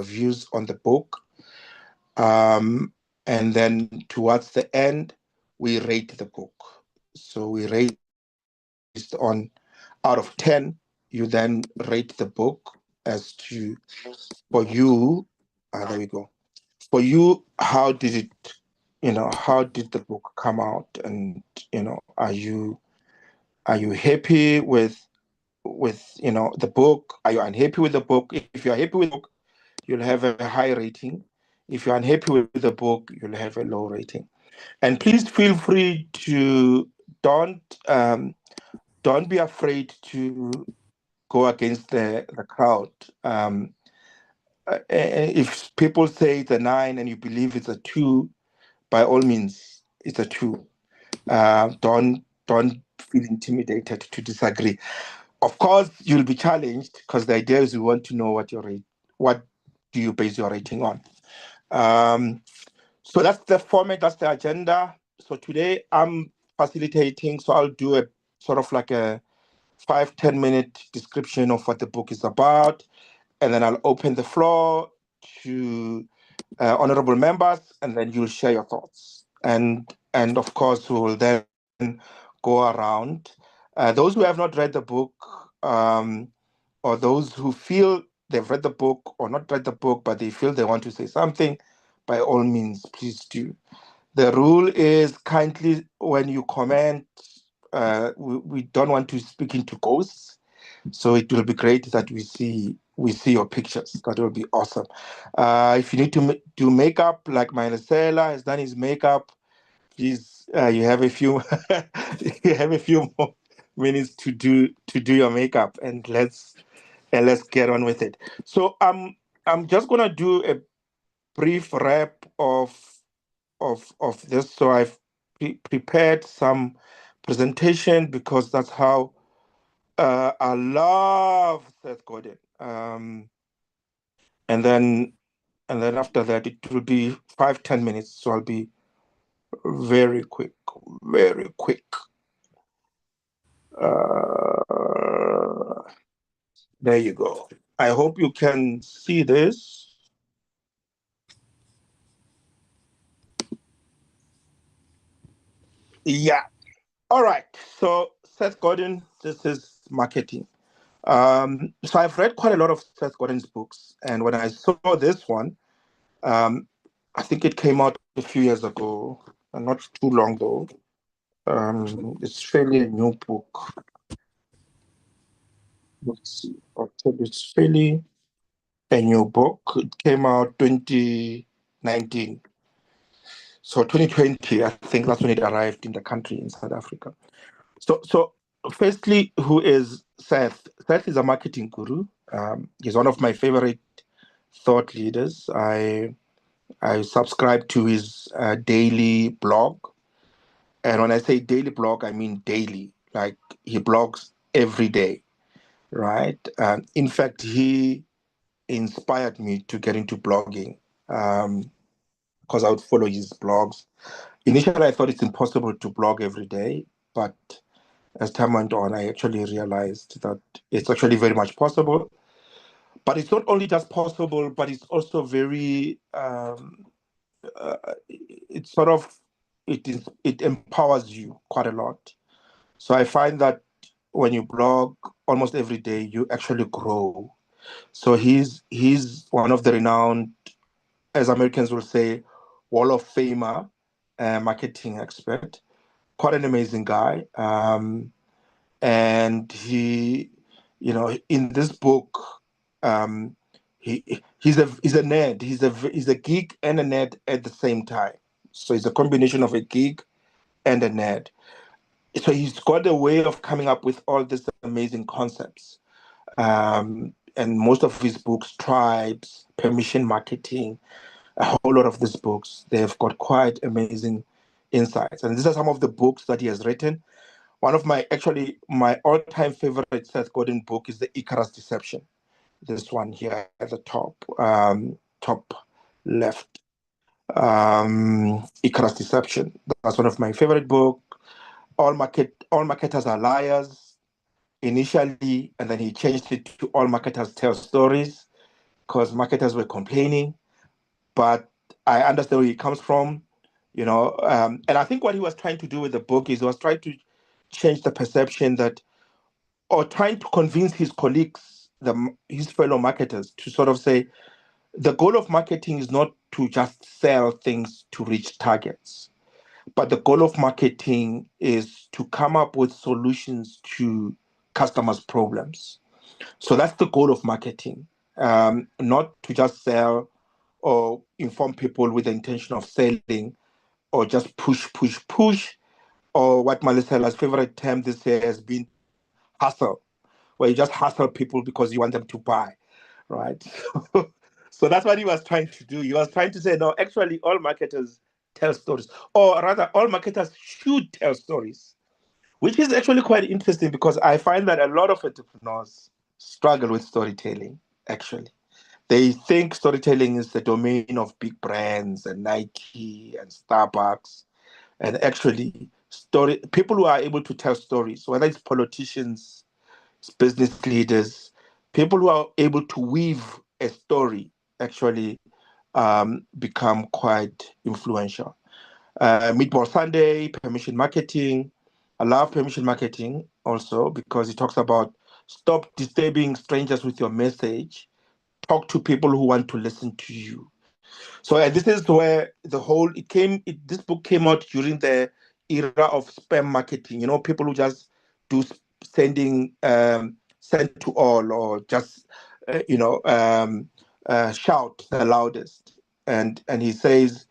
views on the book. And then towards the end, we rate the book. So we rate based on out of 10, you then rate the book as to, for you, there we go. For you, how did it, how did the book come out? And, are you happy with the book? Are you unhappy with the book? If you're happy with the book, you'll have a high rating. If you're unhappy with the book, you'll have a low rating. And please feel free to don't don't be afraid to go against the crowd. If people say it's a 9 and you believe it's a 2, by all means, it's a 2. Don't feel intimidated to disagree. Of course, you'll be challenged because the idea is we want to know what do you base your rating on. So that's the format, that's the agenda. So today I'm facilitating, so I'll do a sort of like a 5-10 minute description of what the book is about, and then I'll open the floor to honorable members, and then you'll share your thoughts. And of course, we will then go around. Those who have not read the book, or those who feel they've read the book or not read the book, but they feel they want to say something, by all means, please do. The rule is kindly when you comment, we don't want to speak into ghosts. So it will be great that we see your pictures. That will be awesome. If you need to do makeup, like my Marcela has done his makeup, please, you have a few you have a few more minutes to do your makeup, and let's get on with it. So I'm just gonna do a brief wrap of this. So I've prepared some presentation because that's how I love Seth Godin. And then after that it will be 5-10 minutes. So I'll be very quick, very quick. There you go. I hope you can see this. Yeah. All right. So Seth Godin, this is marketing. So I've read quite a lot of Seth Godin's books, and when I saw this one, um, I think it came out a few years ago, not too long though. It's fairly a new book. Let's see. It's fairly a new book. It came out 2019. So 2020, I think that's when it arrived in the country in South Africa. So firstly, who is Seth? Seth is a marketing guru. He's one of my favorite thought leaders. I subscribe to his daily blog. And when I say daily blog, I mean daily. Like he blogs every day, right? In fact, he inspired me to get into blogging because I would follow his blogs. Initially, I thought it's impossible to blog every day, but as time went on, I actually realized that it's actually very much possible. But it's not only just possible, but it's also very, it's sort of, it empowers you quite a lot. So I find that when you blog almost every day, you actually grow. So he's one of the renowned, as Americans will say, Wall of Famer, marketing expert. Quite an amazing guy. And in this book, um, he's a nerd. He's a geek and a nerd at the same time. So he's a combination of a geek and a nerd. So he's got a way of coming up with all these amazing concepts. And most of his books, Tribes, Permission Marketing, a whole lot of these books, they've got quite amazing insights. And these are some of the books that he has written. One of my all-time favorite Seth Godin book is The Icarus Deception. This one here at the top left. Icarus Deception. That's one of my favorite books. All marketers are liars initially, and then he changed it to All Marketers Tell Stories. because marketers were complaining. But I understand where he comes from, and I think what he was trying to do with the book is he was trying to change the perception that, or trying to convince his colleagues, his fellow marketers, to sort of say the goal of marketing is not to just sell things to reach targets, but the goal of marketing is to come up with solutions to customers' problems. So that's the goal of marketing, not to just sell or inform people with the intention of selling, or just push, push, push, or what Malisela's favorite term this year has been hustle, where you just hustle people because you want them to buy, right? So that's what he was trying to do. He was trying to say, no, actually, all marketers tell stories, or rather, all marketers should tell stories, which is actually quite interesting because I find that a lot of entrepreneurs struggle with storytelling, actually. They think storytelling is the domain of big brands and Nike and Starbucks. And actually, people who are able to tell stories, whether it's politicians, it's business leaders, people who are able to weave a story, actually become quite influential. Meatball Sunday, permission marketing. I love permission marketing also because it talks about stop disturbing strangers with your message. Talk to people who want to listen to you. So, and this is where this book came out during the era of spam marketing. People who just do sending, send to all, or just, shout the loudest. And he says,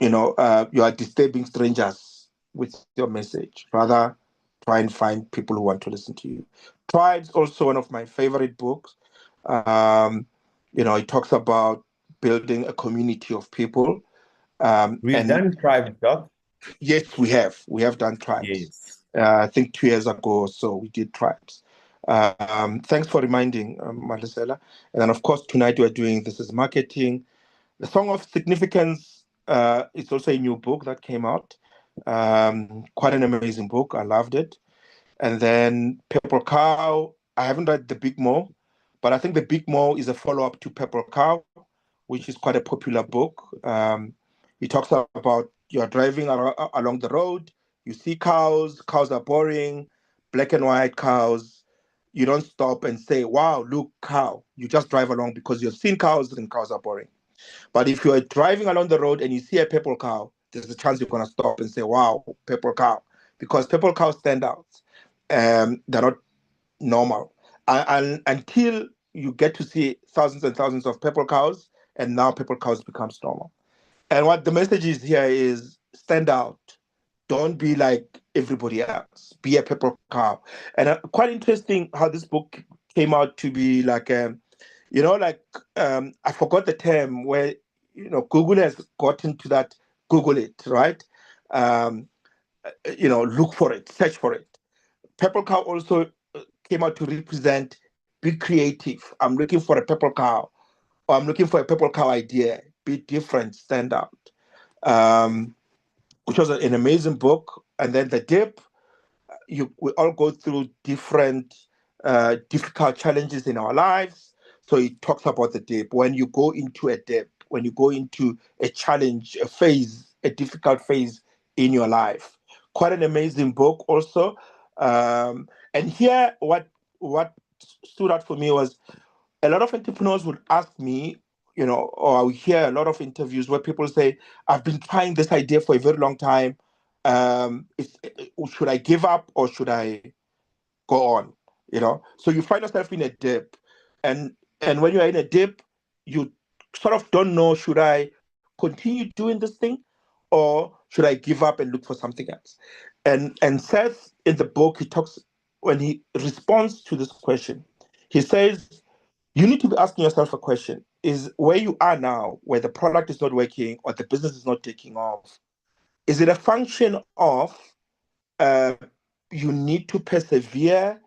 you are disturbing strangers with your message. Rather, try and find people who want to listen to you. Tribe's also one of my favorite books. Um, it talks about building a community of people. We've And done Tribe Doc. yes, we have. We have done Tribes. Yes. I think 2 years ago or so, we did Tribes. Thanks for reminding, Maricela. And then, of course, tonight we're doing This is Marketing. The Song of Significance is also a new book that came out. Quite an amazing book. I loved it. And then Purple Cow, I haven't read The Big Mo, but I think The Big Mo is a follow-up to Purple Cow, which is quite a popular book. He talks about you're driving along the road, you see cows are boring, black and white cows. You don't stop and say, wow, look, cow. You just drive along because you've seen cows and cows are boring. But if you're driving along the road and you see a purple cow, there's a chance you're going to stop and say, wow, purple cow. Because purple cows stand out. They're not normal. And until you get to see thousands and thousands of purple cows, and now purple cows becomes normal. And what the message is here is stand out. Don't be like everybody else. Be a purple cow. And quite interesting how this book came out to be like, I forgot the term where, Google has gotten to that, Google it, right? Um, look for it, search for it. Purple cow also came out to represent be creative. I'm looking for a purple cow, or I'm looking for a purple cow idea. Be different, stand out. Um, which was an amazing book. And then The Dip, we all go through different difficult challenges in our lives. So it talks about the dip. When you go into a dip, when you go into a challenge, a phase, a difficult phase in your life. Quite an amazing book also. And here, what stood out for me was a lot of entrepreneurs would ask me, or I would hear a lot of interviews where people say, I've been trying this idea for a very long time. Should I give up or should I go on? So you find yourself in a dip. And when you're in a dip, you sort of don't know, should I continue doing this thing or should I give up and look for something else? And Seth in the book, he talks, when he responds to this question, he says, you need to be asking yourself a question: is where you are now, where the product is not working or the business is not taking off, is it a function of uh, you need to persevere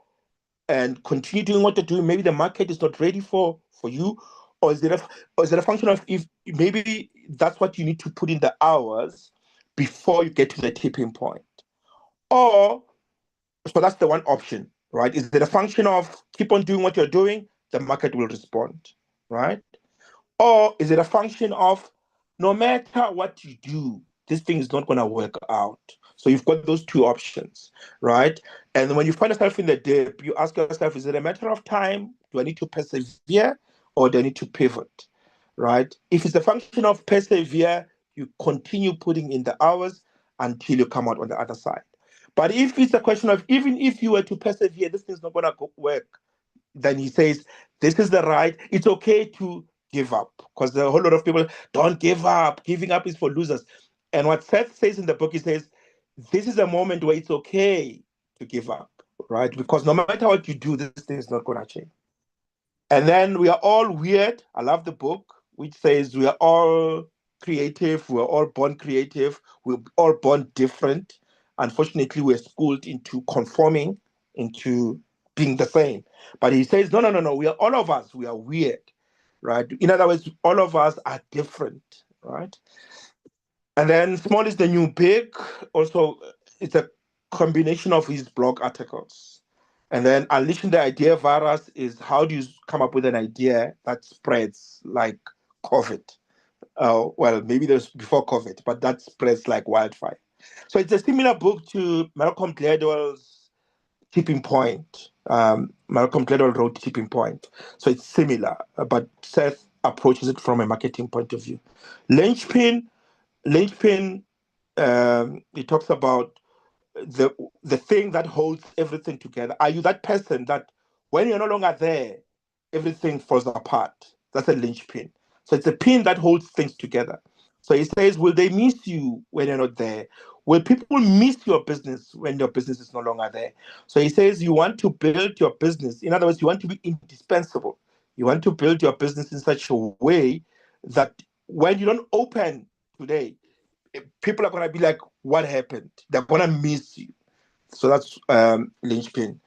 and continue doing what you're doing? Maybe the market is not ready for you, or is it a function of, if maybe that's what you need to put in the hours before you get to the tipping point? Or so that's the one option, right? Is it a function of keep on doing what you're doing, the market will respond? right? Or is it a function of no matter what you do, this thing is not going to work out? So you've got those two options, right? And when you find yourself in the dip, you ask yourself, is it a matter of time? Do I need to persevere or do I need to pivot, right? If it's a function of persevere, you continue putting in the hours until you come out on the other side. But if it's a question of even if you were to persevere, this thing's not going to work, then he says, this is the right, it's okay to give up. Because a whole lot of people don't give up. Giving up is for losers. And what Seth says in the book, he says, this is a moment where it's okay to give up, right? Because no matter what you do, this thing is not going to change. And then we are all weird. I love the book, which says we are all creative. We're all born creative. We're all born different. Unfortunately, we're schooled into conforming, into being the same. But he says, no, no, no, no. We are all of us. We are weird, right? In other words, all of us are different, right? And then small is the new big. Also, it's a combination of his blog articles. And then unleashing the idea virus is how do you come up with an idea that spreads like COVID? Well, maybe there's before COVID, but that spreads like wildfire. So it's a similar book to Malcolm Gladwell's Tipping Point. Malcolm Gladwell wrote Tipping Point. So it's similar, but Seth approaches it from a marketing point of view. Linchpin, Linchpin, he talks about the the thing that holds everything together. Are you that person that when you're no longer there, everything falls apart? That's a linchpin. So it's a pin that holds things together. So he says, will they miss you when you're not there? Will people miss your business when your business is no longer there? So he says, you want to build your business. In other words, you want to be indispensable. You want to build your business in such a way that when you don't open today, people are going to be like, what happened? They're going to miss you. So that's linchpin.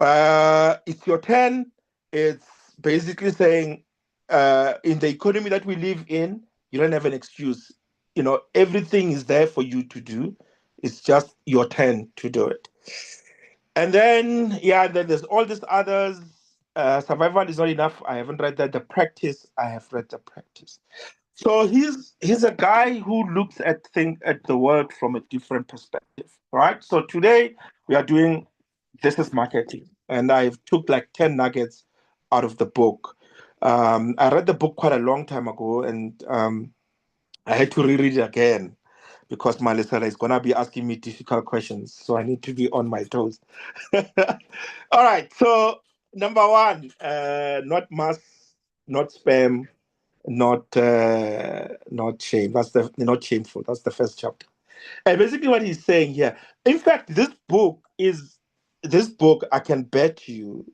It's your turn. It's basically saying in the economy that we live in, you don't have an excuse. Everything is there for you to do. It's just your turn to do it. And then there's all these others. Survival is not enough. I haven't read that. The practice, I have read the practice. So he's a guy who looks at the world from a different perspective, right? So today we are doing this is marketing, and I've took like 10 nuggets out of the book. I read the book quite a long time ago, and I had to reread it again because my listener is gonna be asking me difficult questions, so I need to be on my toes. All right, so number one, not mass, not spam, not shame. That's the not shameful. That's the first chapter. And basically, what he's saying here. In fact, this book. I can bet you.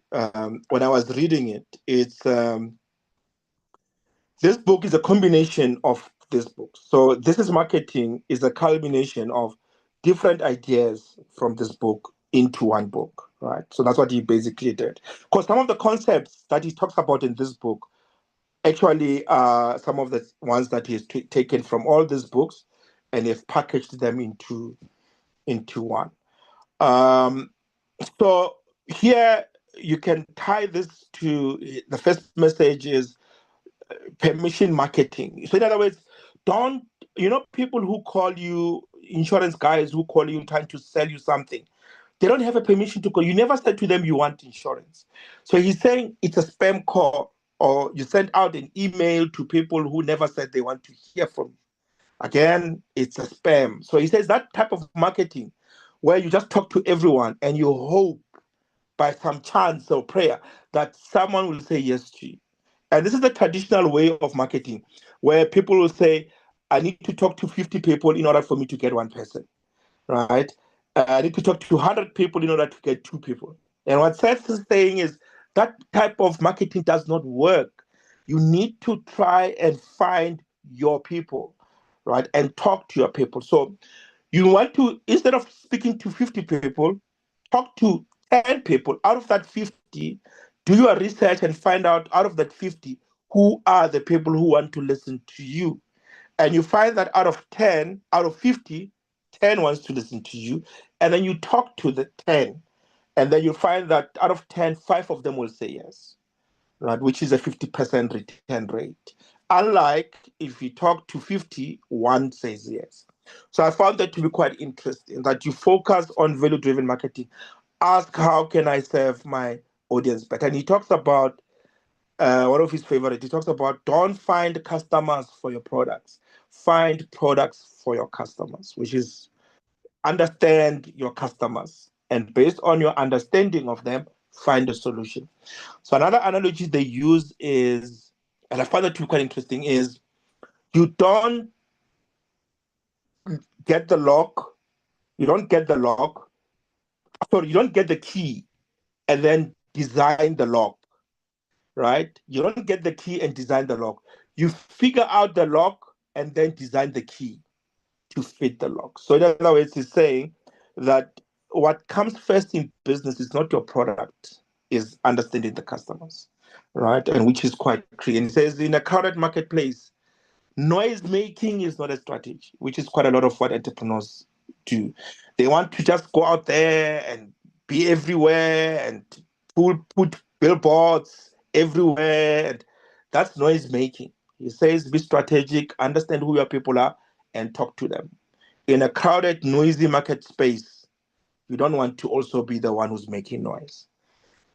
When I was reading it, it's this book is a combination of this book. So this is marketing is a culmination of different ideas from this book into one book, right? So that's what he basically did. Because some of the concepts that he talks about in this book actually some of the ones that he's taken from all these books and he's packaged them into one. Um, so here you can tie this to the first message is permission marketing. So in other words, don't people who call you insurance guys who call you trying to sell you something, they don't have a permission to call. You never said to them you want insurance. So he's saying it's a spam call, or you send out an email to people who never said they want to hear from you. Again, it's a spam. So he says that type of marketing where you just talk to everyone and you hope by some chance or prayer that someone will say yes to you. And this is the traditional way of marketing where people will say, I need to talk to 50 people in order for me to get one person, right? I need to talk to 100 people in order to get two people. And what Seth is saying is that type of marketing does not work. You need to try and find your people, right? And talk to your people. So you want to, instead of speaking to 50 people, talk to 10 people. Out of that 50, do your research and find out of that 50, who are the people who want to listen to you. And you find that out of 10, out of 50, 10 wants to listen to you. And then you talk to the 10. And then you find that out of 10, 5 of them will say yes. right, which is a 50% return rate. Unlike if you talk to 50, one says yes. So I found that to be quite interesting, that you focus on value-driven marketing. Ask, how can I serve my audience better? And he talks about one of his favorites. He talks about, don't find customers for your products. Find products for your customers, which is understand your customers. And based on your understanding of them, find a solution. So another analogy they use is, and I find that to be quite interesting, is you don't get the lock, you don't get the lock, sorry, you don't get the key and then design the lock, right? You don't get the key and design the lock. You figure out the lock and then design the key to fit the lock. So in other words, he's saying that what comes first in business is not your product, is understanding the customers, right? And which is quite clear. And he says, in a crowded marketplace, noise making is not a strategy, which is quite a lot of what entrepreneurs do. They want to just go out there and be everywhere and put billboards everywhere. And that's noise making. He says, be strategic, understand who your people are, and talk to them. In a crowded, noisy market space, you don't want to also be the one who's making noise,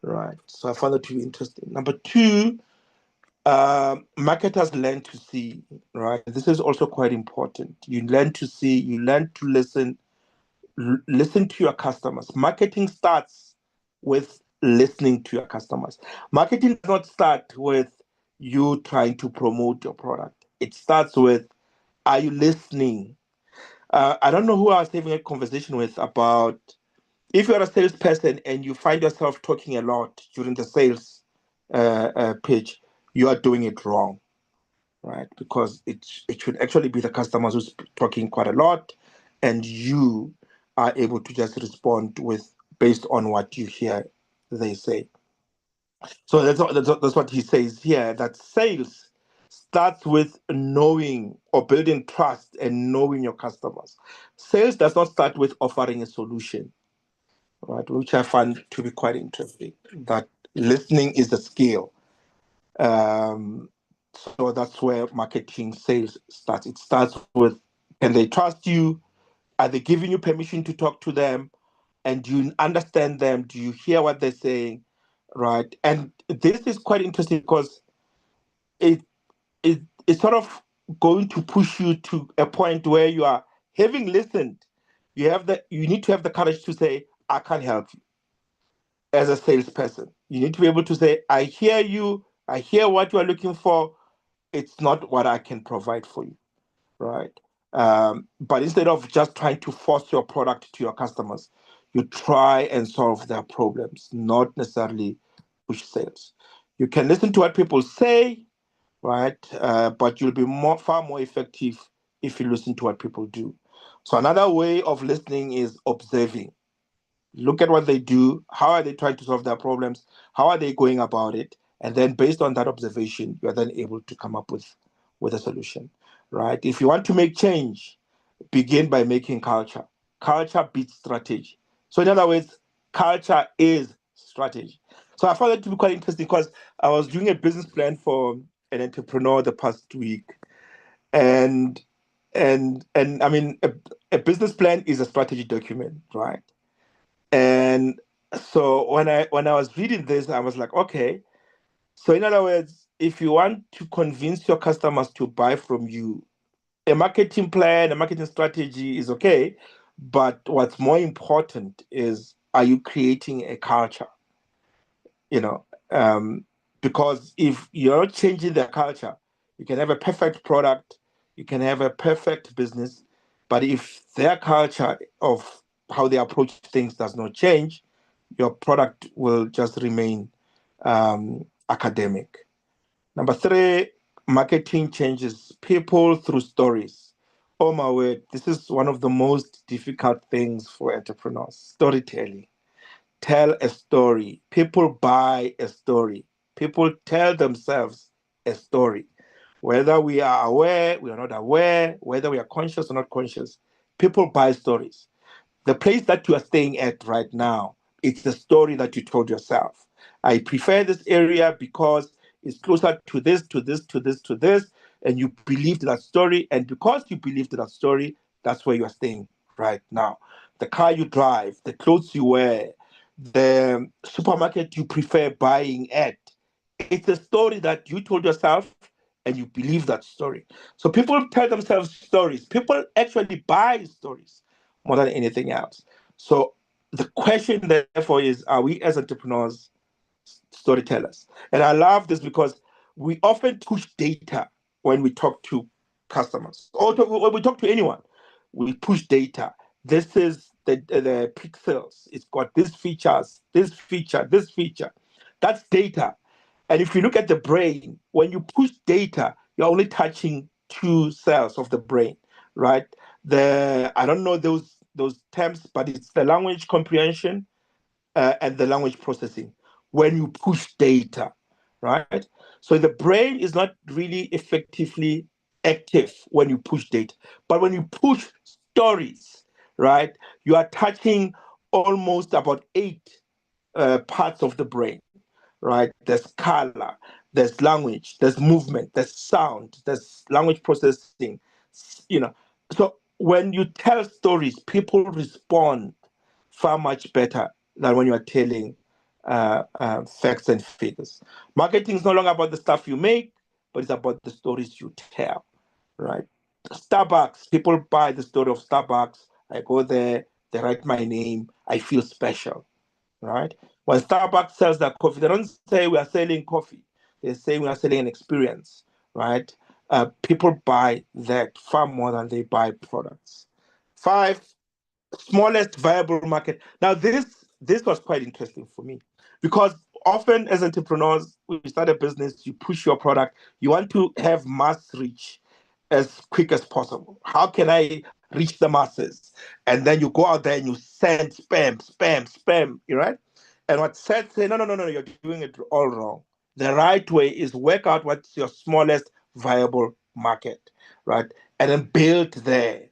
right? So I found that to be interesting. Number two, marketers learn to see, right? This is also quite important. You learn to see, you learn to listen, listen to your customers. Marketing starts with listening to your customers. Marketing does not start with you trying to promote your product. It starts with, are you listening? I don't know who I was having a conversation with about, if you're a salesperson and you find yourself talking a lot during the sales pitch, you are doing it wrong, right? Because it should actually be the customers who's talking quite a lot, and you are able to just respond with based on what you hear they say. So that's what he says here, that sales starts with knowing or building trust and knowing your customers. Sales does not start with offering a solution, right? Which I find to be quite interesting. That listening is a skill. Um, so that's where marketing sales starts. It starts with, can they trust you? Are they giving you permission to talk to them? And do you understand them? Do you hear what they're saying? Right. And this is quite interesting because it it's sort of going to push you to a point where you are, having listened, you need to have the courage to say, I can't help you as a salesperson. You need to be able to say, I hear you, I hear what you are looking for. It's not what I can provide for you, right? But instead of just trying to force your product to your customers, you try and solve their problems, not necessarily push sales. You can listen to what people say, right? But you'll be far more effective if you listen to what people do. So another way of listening is observing. Look at what they do. How are they trying to solve their problems? How are they going about it? And then based on that observation, you are then able to come up with a solution, right? If you want to make change, begin by making culture. Culture beats strategy. So in other words, culture is strategy. So I found it to be quite interesting because I was doing a business plan for an entrepreneur the past week. And and I mean, a business plan is a strategy document, right? And so when I was reading this, I was like, okay. So in other words, if you want to convince your customers to buy from you, a marketing plan, a marketing strategy is okay. But what's more important is, are you creating a culture? You know, because if you're not changing their culture, you can have a perfect product, you can have a perfect business, but if their culture of how they approach things does not change, your product will just remain academic. Number three, marketing changes people through stories. Oh my word, this is one of the most difficult things for entrepreneurs, storytelling. Tell a story. People buy a story. People tell themselves a story. Whether we are aware, we are not aware, whether we are conscious or not conscious, people buy stories. The place that you are staying at right now, it's the story that you told yourself. I prefer this area because is closer to this, to this, to this, to this, and you believed that story. And because you believed that story, that's where you are staying right now. The car you drive, the clothes you wear, the supermarket you prefer buying at. It's a story that you told yourself and you believe that story. So people tell themselves stories. People actually buy stories more than anything else. So the question, therefore, is, are we as entrepreneurs storytellers? And I love this because we often push data when we talk to customers or when we talk to anyone. We push data. This is the pixels. It's got these features, this feature, this feature. That's data. And if you look at the brain, when you push data, you're only touching two cells of the brain, right? I don't know those terms, but it's the language comprehension and the language processing when you push data, right? So the brain is not really effectively active when you push data, but when you push stories, right, you are touching almost about eight parts of the brain, right? There's color, there's language, there's movement, there's sound, there's language processing, you know. So when you tell stories, people respond far much better than when you are telling facts and figures. Marketing is no longer about the stuff you make, but it's about the stories you tell, right? Starbucks, people buy the story of Starbucks. I go there, they write my name, I feel special, right? When Starbucks sells their coffee, they don't say we are selling coffee. They say we are selling an experience, right? People buy that far more than they buy products. Five, smallest viable market. Now, this was quite interesting for me because often as entrepreneurs, when you start a business, you push your product, you want to have mass reach as quick as possible. How can I reach the masses? And then you go out there and you send spam, spam, spam, right? And what Seth said, no, no, no, no, you're doing it all wrong. The right way is work out what's your smallest viable market, right? And then build there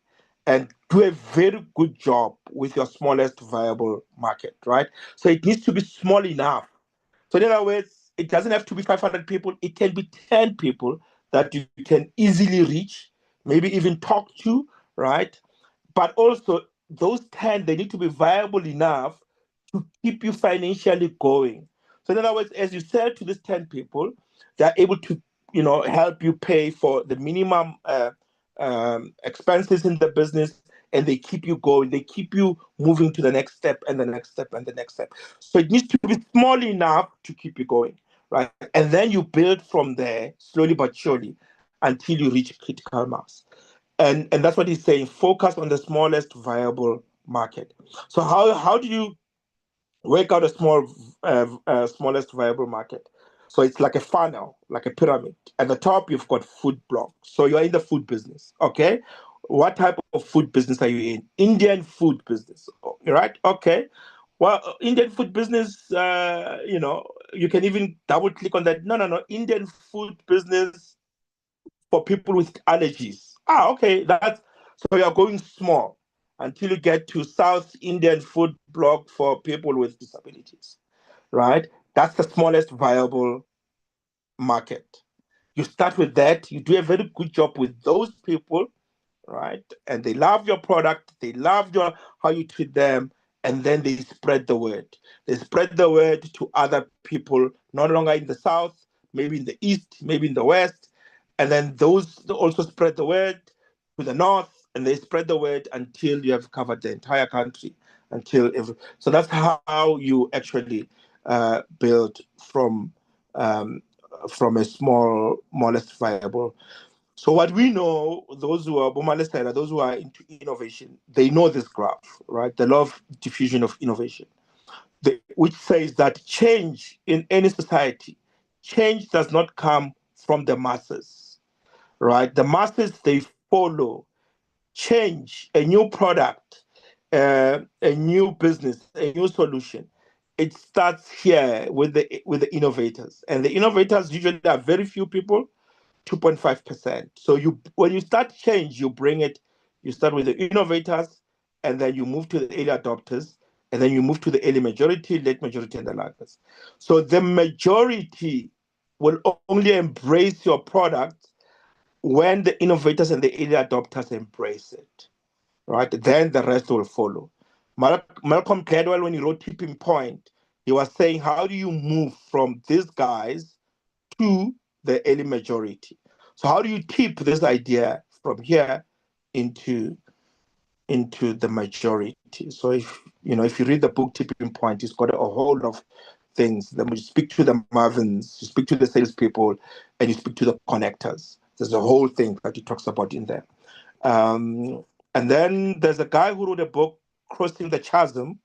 and do a very good job with your smallest viable market, right? So it needs to be small enough. So in other words, it doesn't have to be 500 people. It can be 10 people that you can easily reach, maybe even talk to, right? But also those 10, they need to be viable enough to keep you financially going. So in other words, as you sell to these 10 people, they're able to, help you pay for the minimum expenses in the business, and they keep you going. They keep you moving to the next step and the next step and the next step. So it needs to be small enough to keep you going, right? And then you build from there slowly but surely until you reach critical mass. And that's what he's saying. Focus on the smallest viable market. So how do you work out a smallest viable market? So it's like a funnel, like a pyramid. At the top, you've got food blocks. So you're in the food business, okay? What type of food business are you in? Indian food business, right? Okay. Well, Indian food business, you can even double click on that. No, no, no. Indian food business for people with allergies. Ah, okay. That's so you're going small until you get to South Indian food block for people with disabilities, right? That's the smallest viable market. You start with that. You do a very good job with those people, right? And they love your product, they love how you treat them, and then they spread the word. They spread the word to other people, no longer in the south, maybe in the east, maybe in the west, and then those also spread the word to the north, and they spread the word until you have covered the entire country. So that's how you actually build um, from a smallest viable. So what we know, those who are those who are into innovation, they know this graph, right? The law of diffusion of innovation, which says that change in any society, change does not come from the masses, right? The masses, they follow change, a new product, a new business, a new solution. It starts here with the innovators, and the innovators usually are very few people, 2.5%. So when you start change, you bring it, you start with the innovators, and then you move to the early adopters, and then you move to the early majority, late majority, and the laggards. So the majority will only embrace your product when the innovators and the early adopters embrace it, right? Then the rest will follow. Malcolm Gladwell, when he wrote Tipping Point, he was saying, how do you move from these guys to the early majority? So how do you tip this idea from here into the majority? So if you read the book Tipping Point, it's got a whole lot of things. Then you speak to the Marvins, you speak to the salespeople, and you speak to the connectors. There's a whole thing that he talks about in there. And then there's a guy who wrote a book, Crossing the Chasm,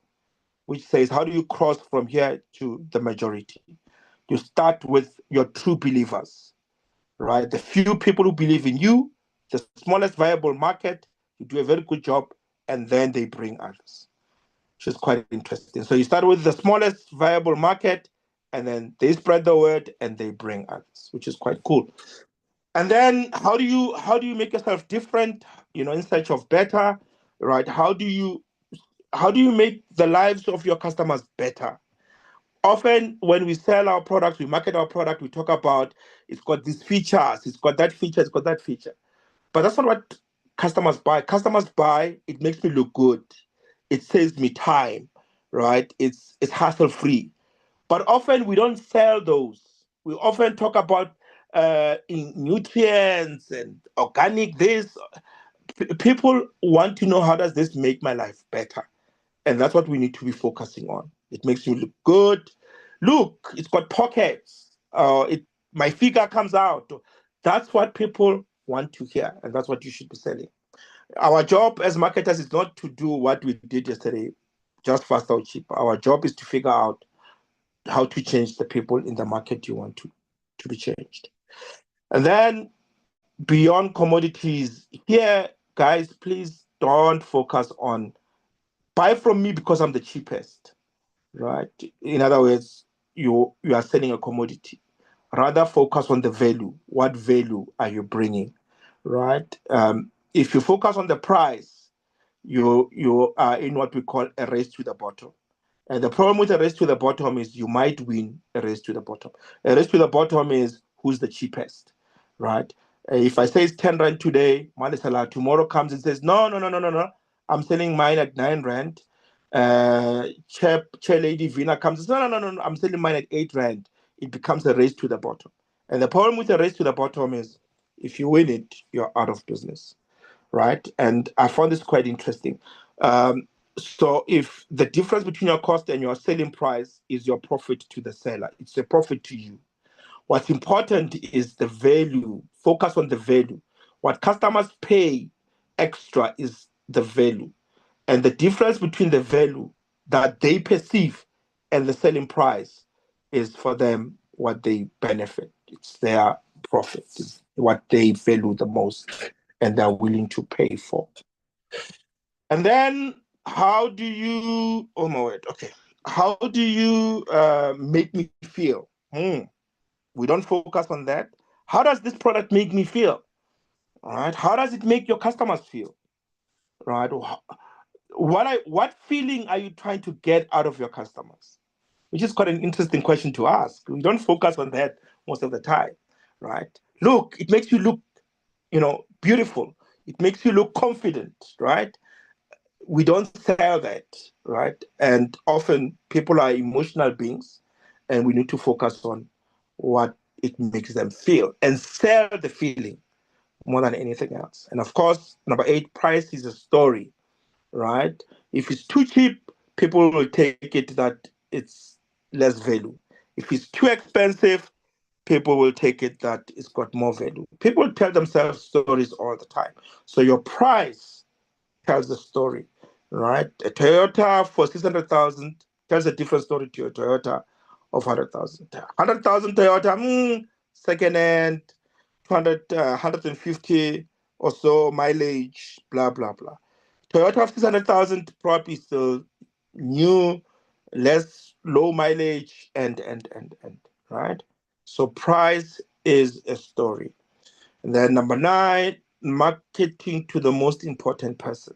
which says, how do you cross from here to the majority? You start with your true believers, right? The few people who believe in you, the smallest viable market, you do a very good job, and then they bring others, which is quite interesting. So you start with the smallest viable market, and then they spread the word and they bring others, which is quite cool. And then how do you make yourself different, in search of better, right? How do you make the lives of your customers better? Often when we sell our products, we market our product, we talk about it's got these features, it's got that feature, it's got that feature. But that's not what customers buy. Customers buy, it makes me look good. It saves me time, right? It's hassle-free. But often we don't sell those. We often talk about in nutrients and organic this. People want to know, how does this make my life better? And that's what we need to be focusing on. It makes you look good. Look, it's got pockets. My figure comes out. That's what people want to hear, and that's what you should be selling. Our job as marketers is not to do what we did yesterday, just fast or cheap. Our job is to figure out how to change the people in the market you want to be changed. And then beyond commodities, here, guys, please don't focus on buy from me because I'm the cheapest, right? In other words, you are selling a commodity. Rather focus on the value. What value are you bringing, right? If you focus on the price, you are in what we call a race to the bottom. And the problem with a race to the bottom is you might win a race to the bottom. A race to the bottom is who's the cheapest, right? If I say it's 10 Rand today, Manisala tomorrow comes and says, no, no, no, no, no, no. I'm selling mine at 9 Rand. Chair Lady Vina comes and says, no, no, no, no, no, I'm selling mine at 8 Rand. It becomes a race to the bottom. And the problem with a race to the bottom is if you win it, you're out of business, right? And I found this quite interesting. So if the difference between your cost and your selling price is your profit to the seller, it's a profit to you. What's important is the value. Focus on the value. What customers pay extra is the value. And the difference between the value that they perceive and the selling price is for them what they benefit. It's their profit, it's what they value the most and they're willing to pay for. And then how do you, oh my word, okay. How do you make me feel? We don't focus on that. How does this product make me feel? All right. How does it make your customers feel? Right. What feeling are you trying to get out of your customers? Which is quite an interesting question to ask. We don't focus on that most of the time, right? Look, it makes you look, beautiful. It makes you look confident, right? We don't sell that, right? And often people are emotional beings, and we need to focus on what it makes them feel and sell the feeling more than anything else. And of course, number 8, price is a story, right? If it's too cheap, people will take it that it's less value. If it's too expensive, people will take it that it's got more value. People tell themselves stories all the time. So your price tells the story, right? A Toyota for 600,000 tells a different story to a Toyota of 100,000. 100,000 Toyota, second hand, 200, 150 or so mileage, blah, blah, blah. Toyota of 600,000 probably still new, less low mileage, and, right? So price is a story. And then number 9, marketing to the most important person.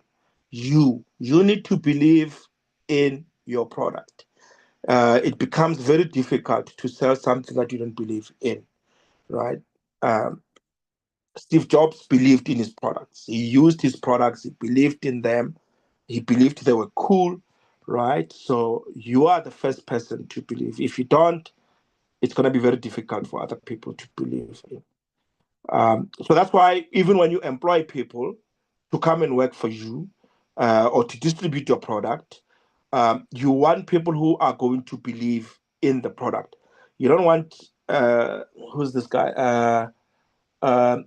You need to believe in your product. it becomes very difficult to sell something that you don't believe in, right? Um, Steve Jobs believed in his products. He used his products. He believed in them. He believed they were cool, right? So you are the first person to believe. If you don't, it's going to be very difficult for other people to believe in. So that's why even when you employ people to come and work for you or to distribute your product, you want people who are going to believe in the product. You don't want who's this guy?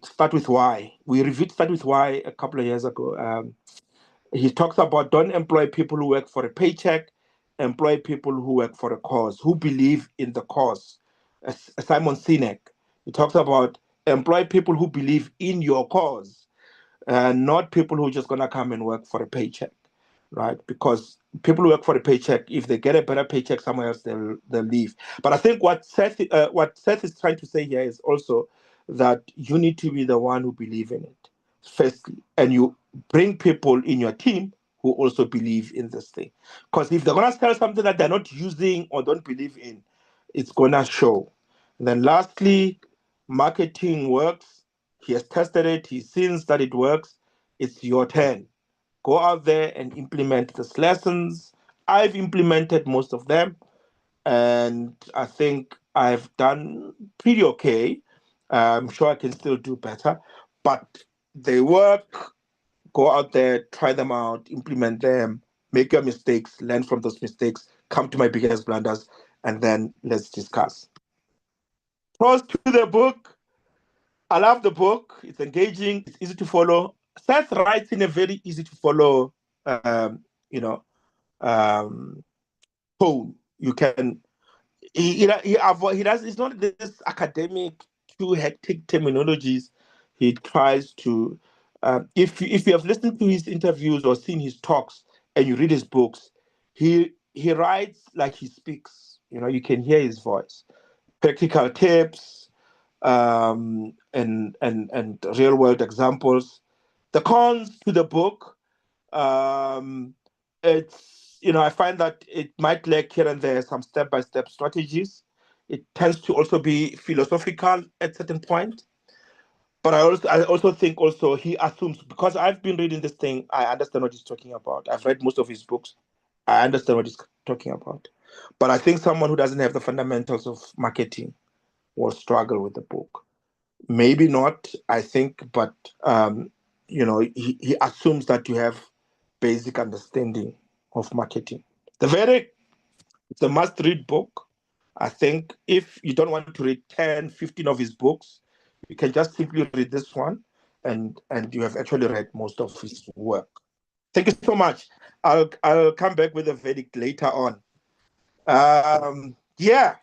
Start with why. We reviewed Start with Why a couple of years ago. He talks about don't employ people who work for a paycheck, employ people who work for a cause, who believe in the cause. Simon Sinek, he talks about employ people who believe in your cause, not people who are just going to come and work for a paycheck, right? Because people who work for a paycheck, if they get a better paycheck somewhere else, they'll leave. But I think what Seth is trying to say here is also that you need to be the one who believe in it firstly, and you bring people in your team who also believe in this thing. Because if they're gonna sell something that they're not using or don't believe in, it's gonna show. And then lastly, marketing works. He has tested it. He sees that it works. It's your turn. Go out there and implement these lessons. I've implemented most of them, and I think I've done pretty okay. I'm sure I can still do better, but they work. Go out there, try them out, implement them, make your mistakes, learn from those mistakes, come to my biggest blunders, and then let's discuss. Pros to the book. I love the book. It's engaging. It's easy to follow. Seth writes in a very easy to follow, you know, um, tone. You can he does. It's not this academic, too hectic terminologies. He tries to. If you have listened to his interviews or seen his talks and you read his books, he writes like he speaks. You can hear his voice. Practical tips, and real world examples. The cons to the book, it's I find that it might lack here and there some step by step strategies. It tends to also be philosophical at certain point. But I also think also he assumes, because I've been reading this thing, I understand what he's talking about. I've read most of his books. I understand what he's talking about. But I think someone who doesn't have the fundamentals of marketing will struggle with the book. Maybe not, I think, but he assumes that you have basic understanding of marketing. It's a must-read book. I think if you don't want to read 10, 15 of his books, you can just simply read this one, and you have actually read most of his work. Thank you so much. I'll come back with a verdict later on. Yeah,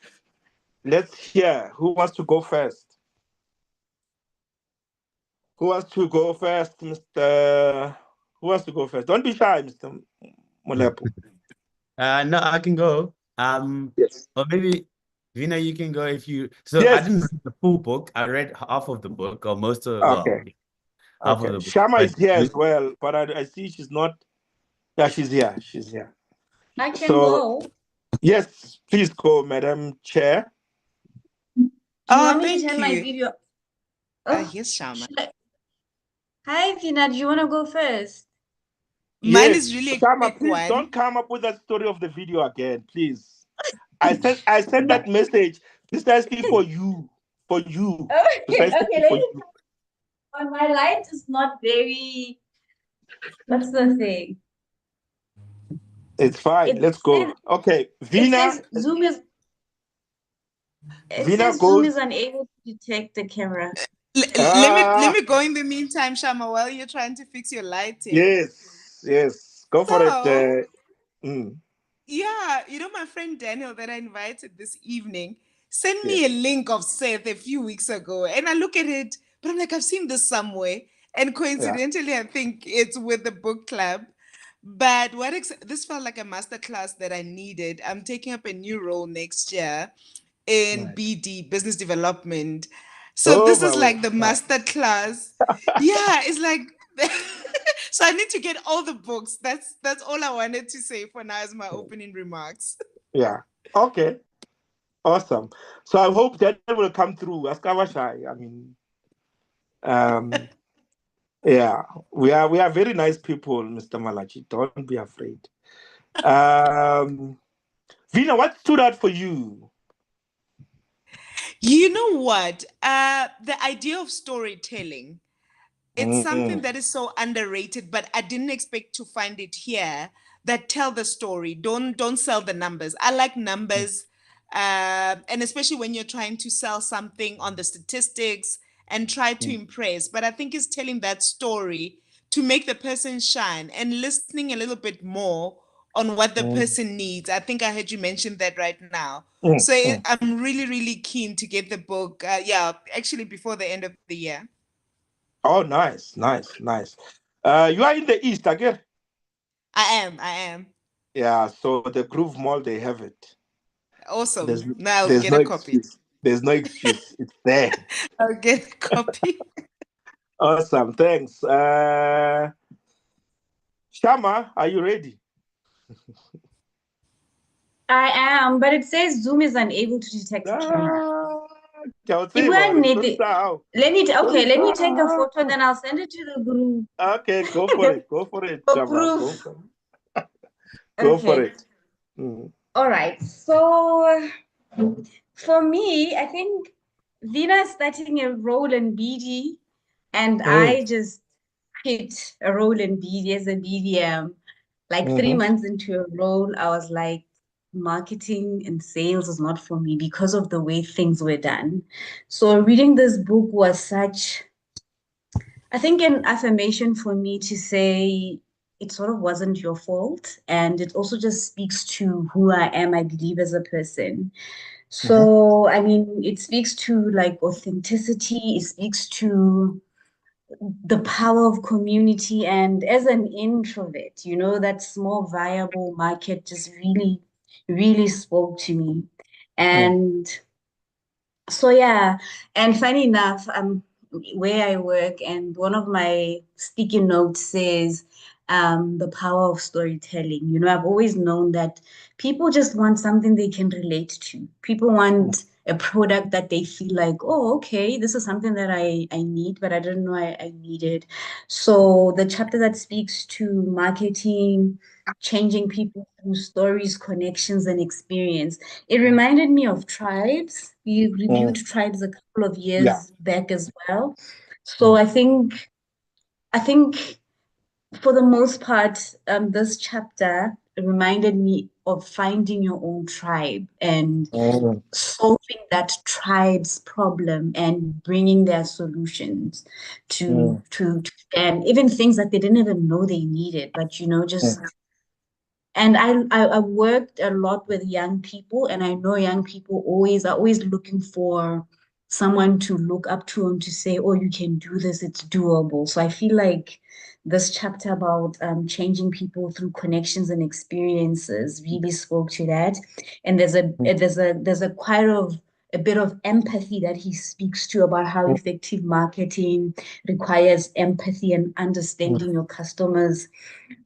let's hear. Who wants to go first? Who wants to go first, Mr. Who wants to go first? Don't be shy, Mr. Molepo. No, I can go. Yes. Or maybe Vina, you can go if you. So I Yes. didn't read the full book. I read half of the book, or most of, well, Okay. half of Okay. the book. Shama But is here as well, but I see she's not. Yeah, she's here. She's here. I can So, go. yes, please go, Madam Chair. Do you want me to Thank turn my you. video? Here's Shama. Hi, Vina. Do you want to go first? Mine Yes, is really a Shama, quick please one. don't come up with that story of the video again, please. I sent that message precisely for you. For you. Precisely Okay, for you. on my light is not very. What's the thing? It's fine. Let's go. Okay, Vina. It says Zoom is. It Vina says Zoom is goes. unable to detect the camera. Let me go in the meantime, Shama, while you're trying to fix your lighting. Yes. Go for it. So, Mm, yeah, my friend Daniel that I invited this evening sent me yes. a link of Seth a few weeks ago, and I look at it, but I'm like, I've seen this somewhere, and coincidentally, I think it's with the book club. But this felt like a masterclass that I needed. I'm taking up a new role next year in Right. BD, business development. So Oh, this is my like the word. master class. Yeah, it's like so I need to get all the books. That's all I wanted to say for now as my opening remarks. Yeah. Okay. Awesome. So I hope that will come through. Askawashai. I mean, um, yeah, we are very nice people, Mr. Malachi. Don't be afraid. Vina, what stood out for you? You know what? The idea of storytelling, it's something Mm, that is so underrated, but I didn't expect to find it here. That tell the story. Don't sell the numbers. I like numbers, and especially when you're trying to sell something on the statistics and try to impress. But I think it's telling that story to make the person shine and listening a little bit more on what the mm, person needs. I think I heard you mention that right now. mm, So mm. I'm really, really keen to get the book. Yeah, actually before the end of the year. Oh, nice, nice, nice. You are in the East again? I am. Yeah, so the Groove Mall, they have it. There's Awesome. Now I'll there's get no a copy. excuse. There's no excuse. It's there. I'll get a copy. Awesome. Thanks. Shama, are you ready? I am, but it says Zoom is unable to detect camera. Let me take a photo, then I'll send it to the group. Okay, go for it. Go for it, For Shama. Go proof. for it. Go for Okay. it. Mm. All right. So for me, I think Vina is starting a role in BD, and Mm. I just hit a role in BD as a BDM. Like 3 Mhm. months into a role, I was like, marketing and sales is not for me because of the way things were done. So reading this book was such, I think, an affirmation for me to say it sort of wasn't your fault. And it also just speaks to who I am, I believe, as a person. Mhm. So, I mean, it speaks to like authenticity, it speaks to the power of community. And as an introvert, that small viable market just really, really spoke to me. Mm. And so yeah, and funny enough, where I work, and one of my sticky notes says, the power of storytelling. I've always known that people just want something they can relate to. People want a product that they feel like, oh, okay, this is something that I need, but I didn't know I needed. So the chapter that speaks to marketing, changing people through stories, connections, and experience, it reminded me of Tribes. We reviewed Mm. Tribes a couple of Yeah. years back as well. So I think for the most part, this chapter reminded me of finding your own tribe and Mm. solving that tribe's problem and bringing their solutions to Mm. and even things that they didn't even know they needed, but just. Mm. And I worked a lot with young people, and I know young people are always looking for someone to look up to and to say, oh, you can do this, it's doable. So I feel like this chapter about changing people through connections and experiences really spoke to that. And there's a quite of a bit of empathy that he speaks to about how effective marketing requires empathy and understanding your customers'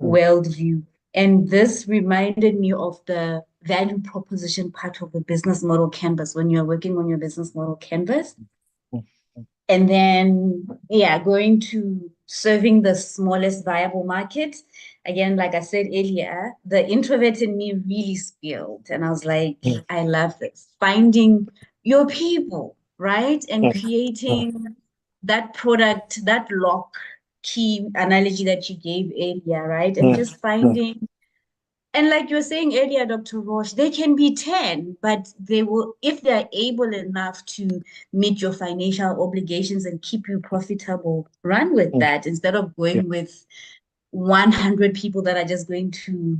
Mm. worldview. And this reminded me of the value proposition part of the business model canvas when you're working on your business model canvas. Mm. And then, yeah, going to serving the smallest viable market. Again, like I said earlier, the introvert in me really spilled. And I was like, Mm. I love this. Finding your people, right? And Mm. creating that product, that lock key analogy that you gave earlier, right? And Mm. just finding, and like you were saying earlier, Dr. Roche, they can be 10, but they will, if they're able enough to meet your financial obligations and keep you profitable, run with Mm. that instead of Yeah. going with 100 people that are just going to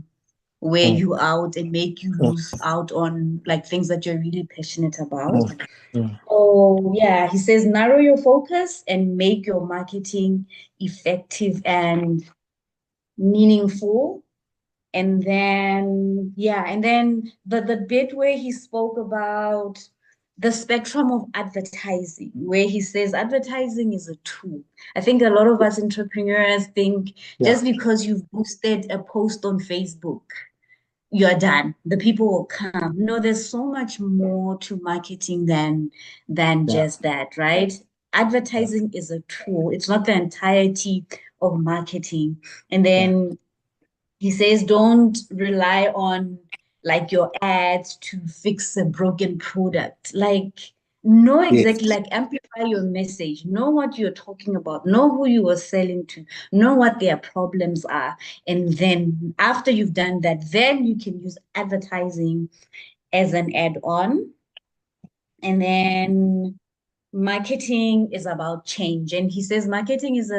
wear Mm. you out and make you Mm. lose out on like things that you're really passionate about. Mm. Mm. So yeah, he says narrow your focus and make your marketing effective and meaningful. And then, yeah, and then the bit where he spoke about the spectrum of advertising, where he says advertising is a tool. I think a lot of us entrepreneurs think Yeah. just because you've boosted a post on Facebook, you're done. The people will come. No, there's so much more to marketing than just that, right? Advertising is a tool. It's not the entirety of marketing. And then he says, don't rely on like your ads to fix a broken product. Like, know exactly, like amplify your message, know what you're talking about, know who you are selling to, know what their problems are. And then after you've done that, then you can use advertising as an add-on. And then marketing is about change. And he says marketing is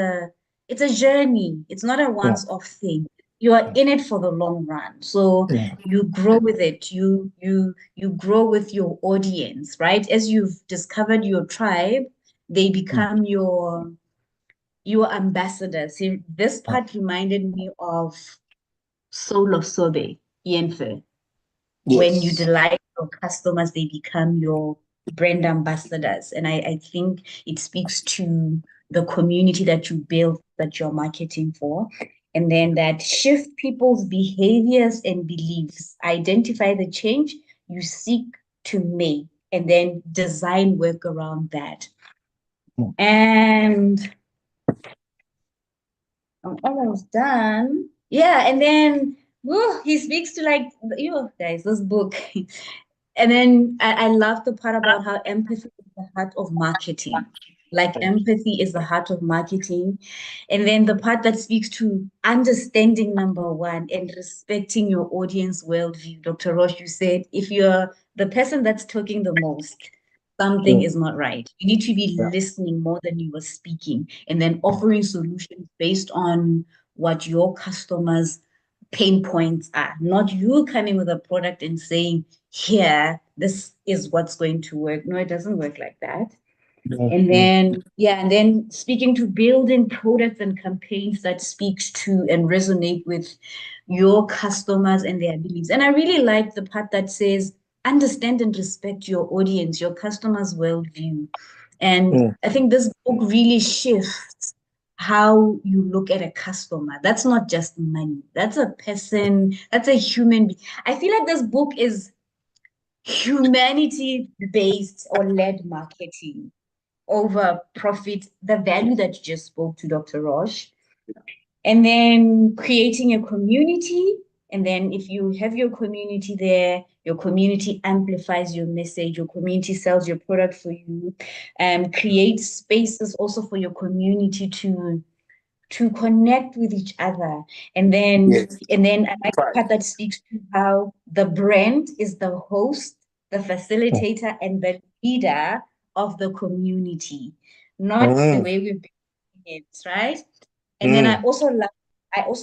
it's a journey. It's not a once-off thing. You are in it for the long run. So you grow with it. You grow with your audience, right? As you've discovered your tribe, they become your ambassadors. See, this part reminded me of Soul of Sobe, Yenfe. When you delight your customers, they become your brand ambassadors. And I think it speaks to the community that you build, that you're marketing for. And then that shift people's behaviors and beliefs, identify the change you seek to make, and then design work around that. And I'm almost done. Yeah, and then he speaks to like, guys, this book. And then I love the part about how empathy is the heart of marketing. Like empathy is the heart of marketing. And then the part that speaks to understanding, number one, and respecting your audience worldview. Dr. Roche, you said if you're the person that's talking the most, something is not right. You need to be listening more than you are speaking, and then offering solutions based on what your customers' pain points are, not you coming with a product and saying, here, this is what's going to work. No, it doesn't work like that. And then speaking to building products and campaigns that speaks to and resonate with your customers and their beliefs. And I really like the part that says, understand and respect your audience, your customers' worldview. And I think this book really shifts how you look at a customer. That's not just money. That's a person, that's a human being. I feel like this book is humanity-based or led marketing over profit, the value that you just spoke to, Dr. Roche. And then creating a community. And then if you have your community there, your community amplifies your message, your community sells your product for you, and create spaces also for your community to connect with each other. And then I like the part that speaks to how the brand is the host, the facilitator, and the leader of the community, not the way we've been doing it, right? And then I also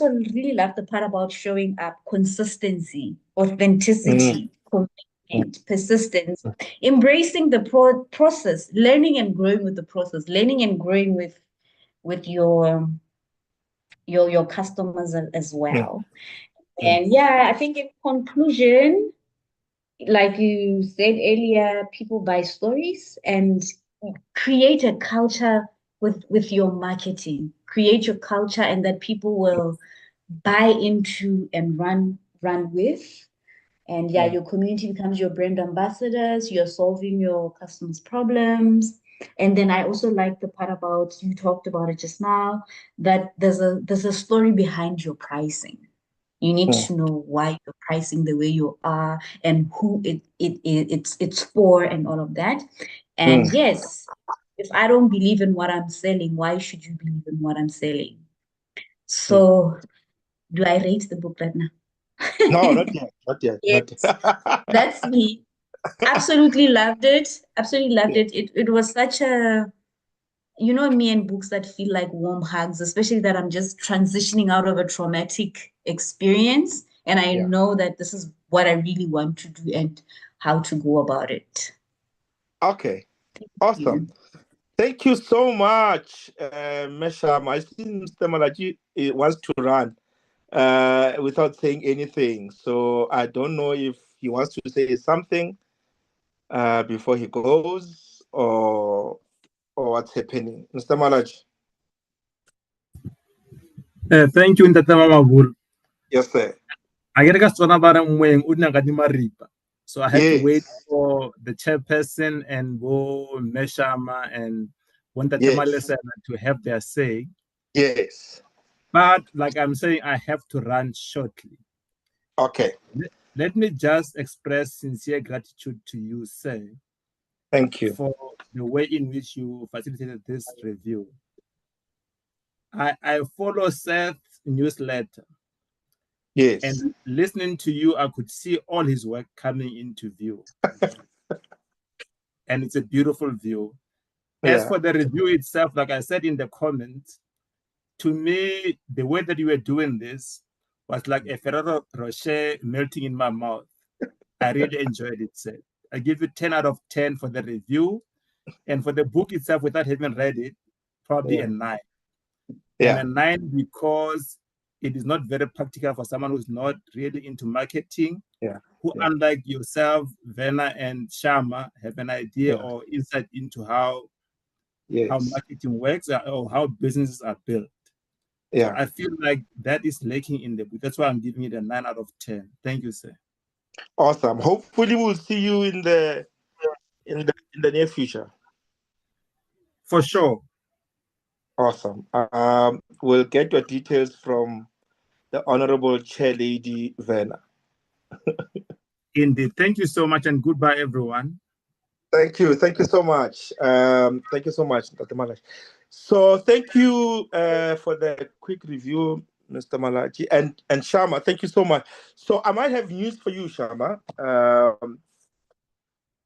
really love the part about showing up, consistency, authenticity, commitment, persistence, embracing the process, learning and growing with the process, learning and growing with your customers as well. And I think in conclusion, like you said earlier, people buy stories, and create a culture with your marketing. Create your culture, and that people will buy into and run with. And your community becomes your brand ambassadors. You're solving your customers' problems. And then I also like the part about, you talked about it just now, that there's a story behind your pricing. You need to know why you're pricing the way you are and who it's for and all of that. And yes, if I don't believe in what I'm selling, why should you believe in what I'm selling? So do I rate the book right now? No, not yet. Not yet. Yes. That's me. Absolutely loved it. Absolutely loved it. It was such a, me and books that feel like warm hugs, especially that I'm just transitioning out of a traumatic experience. And I know that this is what I really want to do and how to go about it. Okay. Awesome. Thank you so much, Mesham. I see Mr. Malachi wants to run without saying anything. So I don't know if he wants to say something before he goes, or what's happening. Mr. Malachi. Thank you, Ntata Mama Bul. Yes, sir. So I had to wait Yes. for the chairperson and Meshama and Yes. to have their say. Yes. But like I'm saying, I have to run shortly. Okay. Let me just express sincere gratitude to you, sir, Thank you. for the way in which you facilitated this review. I follow Seth's newsletter. Yes. And listening to you, I could see all his work coming into view. And it's a beautiful view. As for the review itself, like I said in the comments, to me, the way that you were doing this was like a Ferrero Rocher melting in my mouth. I really enjoyed it, sir. I give you 10 out of 10 for the review. And for the book itself, without having read it, probably a 9. And a 9 because it is not very practical for someone who's not really into marketing, who, unlike yourself, Vena and Shama, have an idea or insight into how marketing works or how businesses are built. So I feel like that is lacking in the book. That's why I'm giving it a 9 out of 10. Thank you, sir. Awesome. Hopefully we'll see you in the near future. For sure. Awesome. We'll get your details from the Honorable Chair Lady Vena. Indeed. Thank you so much and goodbye, everyone. Thank you. Thank you so much. Thank you so much, Dr. Malachi. So thank you for the quick review, Mr. Malachi. And Shama, thank you so much. So I might have news for you, Shama.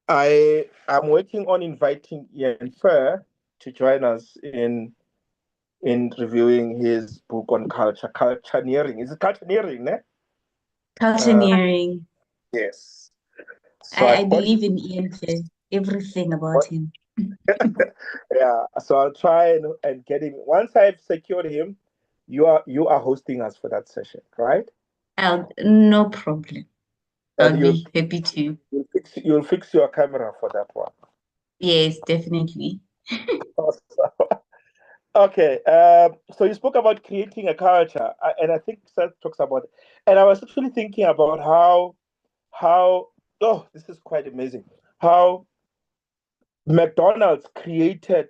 I'm working on inviting Ian Fur to join us in reviewing his book on cultureneering. Is it cultureneering, ne? Cultureneering. Yes. So I believe in Ian Fur, everything about him. Yeah, so I'll try and get him. Once I've secured him, you are hosting us for that session, right? No problem. And I'll be happy to. You'll fix your camera for that one. Yes, definitely. Awesome. Okay, so you spoke about creating a culture, and I think Seth talks about it. And I was actually thinking about how this is quite amazing, how McDonald's created,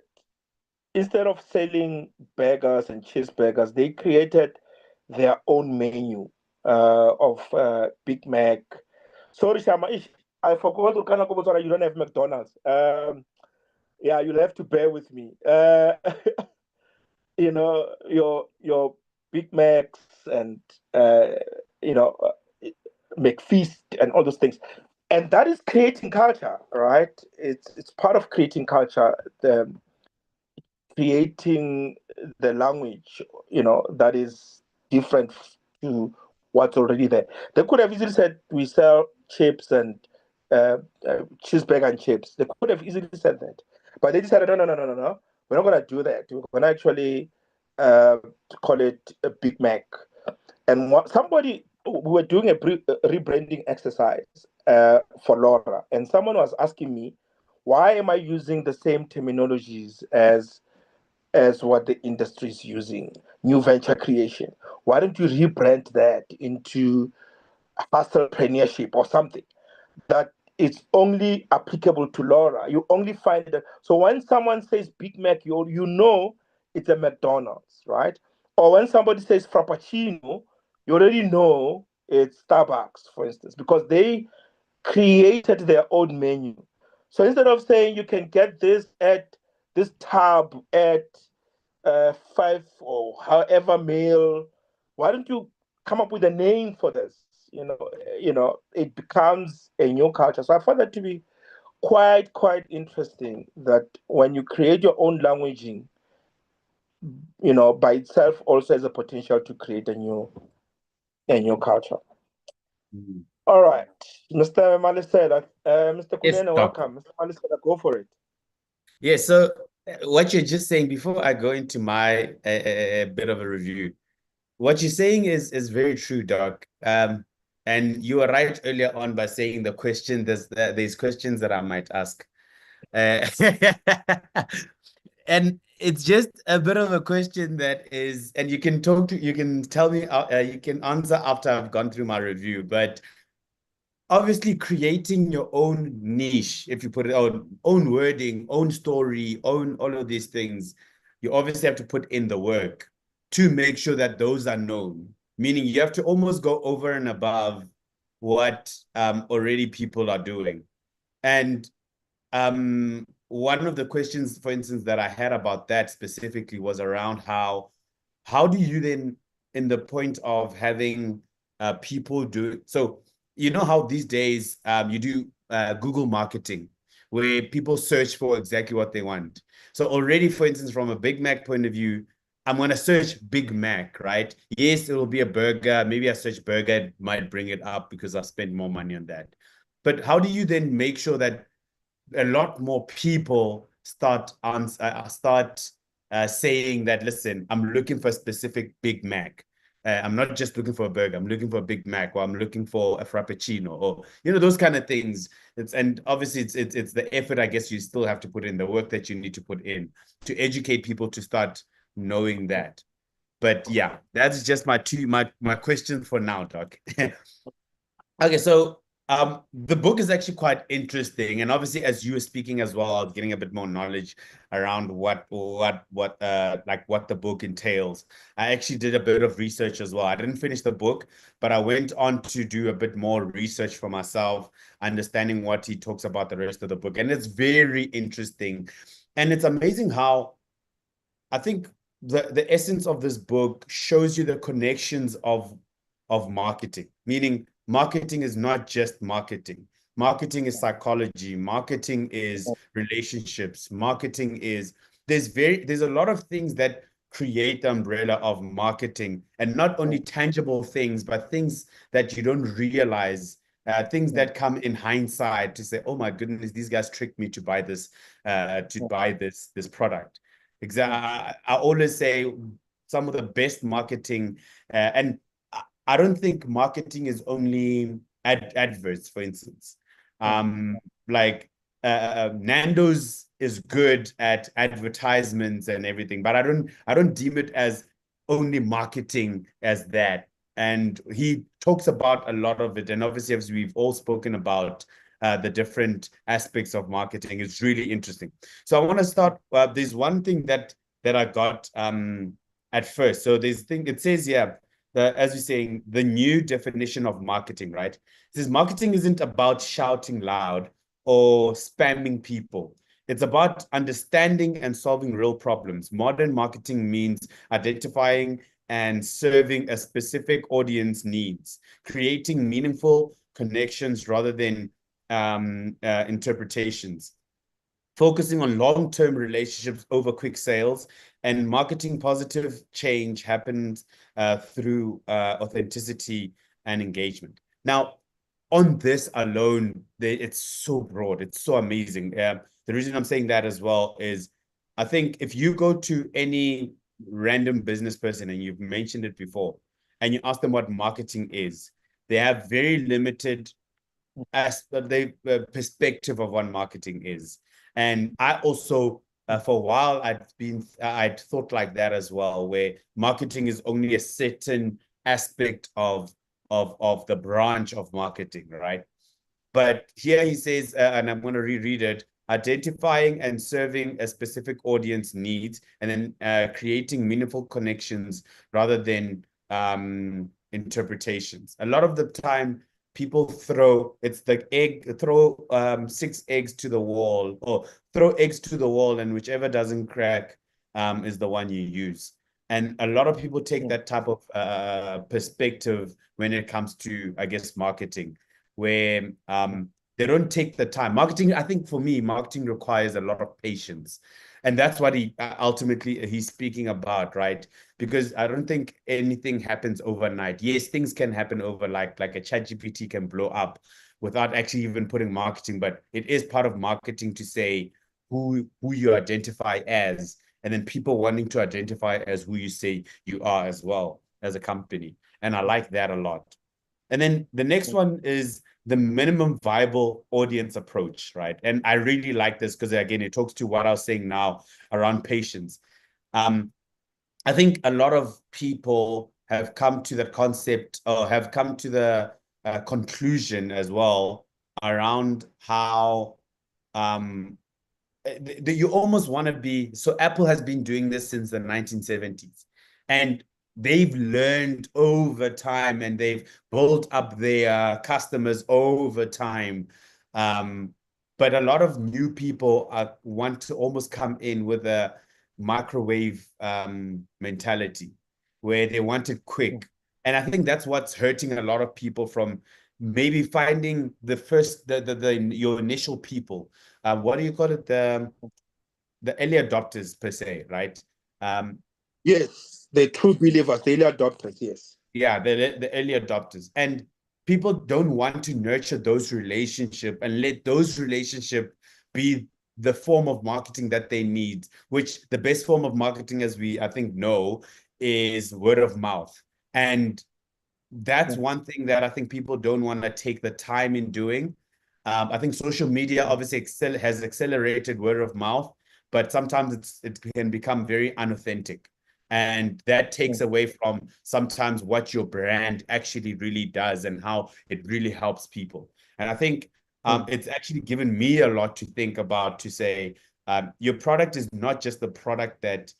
instead of selling burgers and cheeseburgers, they created their own menu of Big Mac. Sorry, Shama, I forgot to kind of go, you don't have McDonald's. Yeah, you'll have to bear with me. You know, your Big Macs and you know, McFeast and all those things. And that is creating culture, right? It's part of creating culture. Creating the language, that is different what's already there. They could have easily said we sell chips and cheeseburger and chips. They could have easily said that, but they decided no. We're not gonna do that. We're gonna actually call it a Big Mac. And we were doing a rebranding exercise for Lora, and someone was asking me, why am I using the same terminologies as what the industry is using, new venture creation? Why don't you rebrand that into hustlepreneurship or something that it's only applicable to Lora? You only find it. So when someone says Big Mac, you know it's a McDonald's, right? Or when somebody says Frappuccino, you already know it's Starbucks, for instance, because they created their own menu. So instead of saying you can get this at this tab at 5 or however male, why don't you come up with a name for this? It becomes a new culture. So I find that to be quite interesting, that when you create your own languaging, by itself also has a potential to create a new culture. Mhm. All right, Mr. Malisela, Mr. Yes, Kunene, Doc. welcome. Mr. Malisela, go for it. Yeah, so what you're just saying, before I go into my a bit of a review, what you're saying is very true, Doc. And you were right earlier on by saying the question, there's questions that I might ask. And it's just a bit of a question that is, and you can tell me, you can answer after I've gone through my review, but obviously creating your own niche, if you put it own wording, own story, own all of these things, you obviously have to put in the work to make sure that those are known. Meaning you have to almost go over and above what already people are doing. And one of the questions, for instance, that I had about that specifically was around how do you then, in the point of having people do, so you know how these days you do Google marketing, where people search for exactly what they want. So already, for instance, from a Big Mac point of view, I'm going to search Big Mac, right? Yes, it will be a burger. Maybe I search burger, it might bring it up because I spent more money on that. But how do you then make sure that a lot more people start saying that, listen, I'm looking for a specific Big Mac. I'm not just looking for a burger. I'm looking for a Big Mac, or I'm looking for a Frappuccino, or those kind of things. And obviously it's the effort, I guess, you still have to put in, the work that you need to put in to educate people to start knowing that. But yeah, that's just my question for now, Doc. Okay, so the book is actually quite interesting, and obviously, as you were speaking as well, I was getting a bit more knowledge around what the book entails. I actually did a bit of research as well. I didn't finish the book, but I went on to do a bit more research for myself, understanding what he talks about the rest of the book, and it's very interesting, and it's amazing how I think the essence of this book shows you the connections of marketing, meaning marketing is not just marketing. Marketing is psychology. Marketing is relationships. Marketing is, there's a lot of things that create the umbrella of marketing, and not only tangible things, but things that you don't realize, things that come in hindsight to say, oh my goodness, these guys tricked me to buy this, this product. Exactly. I always say some of the best marketing, and I don't think marketing is only adverts, for instance. Like Nando's is good at advertisements and everything, but I don't deem it as only marketing as that. And he talks about a lot of it. And obviously, as we've all spoken about the different aspects of marketing, it's really interesting. So I want to start. There's one thing that I got at first. So there's thing, it says, yeah, as you're saying, the new definition of marketing, right? It says marketing isn't about shouting loud or spamming people. It's about understanding and solving real problems. Modern marketing means identifying and serving a specific audience needs, creating meaningful connections rather than interpretations, focusing on long-term relationships over quick sales, and marketing positive change happens through authenticity and engagement. Now, on this alone, it's so broad. It's so amazing. The reason I'm saying that as well is I think if you go to any random business person, and you've mentioned it before, and you ask them what marketing is, they have very limited perspective of what marketing is. And I also, for a while, I'd thought like that as well, where marketing is only a certain aspect of the branch of marketing, right? But here he says, and I'm going to reread it, identifying and serving a specific audience needs, and then creating meaningful connections rather than interpretations. A lot of the time, people throw 6 eggs to the wall, or throw eggs to the wall, and whichever doesn't crack is the one you use. And a lot of people take that type of perspective when it comes to, I guess, marketing, where they don't take the time. Marketing, I think for me, marketing requires a lot of patience. And that's what he ultimately he's speaking about, right? Because I don't think anything happens overnight. Yes, things can happen overnight, like a ChatGPT can blow up without actually even putting marketing, but it is part of marketing to say who you identify as, and then people wanting to identify as who you say you are as well as a company. And I like that a lot. And then the next one is the minimum viable audience approach, right? And I really like this because, again, it talks to what I was saying now around patience. I think a lot of people have come to the concept or have come to the conclusion as well around how you almost want to be. So Apple has been doing this since the 1970s, and they've learned over time, and they've built up their customers over time. But a lot of new people want to almost come in with a microwave mentality where they want it quick. And I think that's what's hurting a lot of people from maybe finding the first, your initial people. What do you call it? The early adopters per se, right? Yes, the true believers, the early adopters, yes. Yeah, the early adopters. And people don't want to nurture those relationships and let those relationships be the form of marketing that they need, which the best form of marketing, as we, I think, know, is word of mouth. And that's one thing that I think people don't want to take the time in doing. I think social media obviously has accelerated word of mouth, but sometimes it can become very unauthentic. And that takes away from sometimes what your brand actually really does and how it really helps people. And I think it's actually given me a lot to think about, to say, your product is not just the product that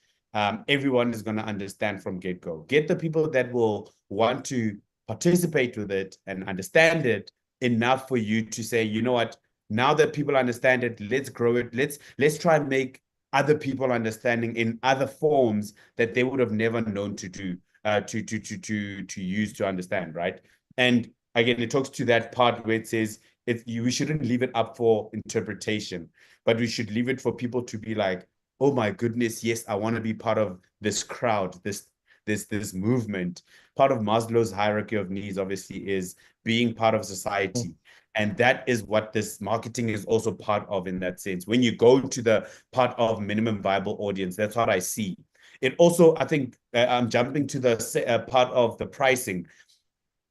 everyone is going to understand from get-go. Get the people that will want to participate with it and understand it enough for you to say, you know what, now that people understand it, let's grow it. Let's try and make other people understanding in other forms that they would have never known to do, to use, to understand, right? And again, it talks to that part where it says we shouldn't leave it up for interpretation, but we should leave it for people to be like, oh my goodness, yes, I want to be part of this crowd, this movement. Part of Maslow's hierarchy of needs obviously is being part of society. And that is what this marketing is also part of, in that sense. When you go to the part of minimum viable audience, that's what I see. It also, I think, I'm jumping to the part of the pricing.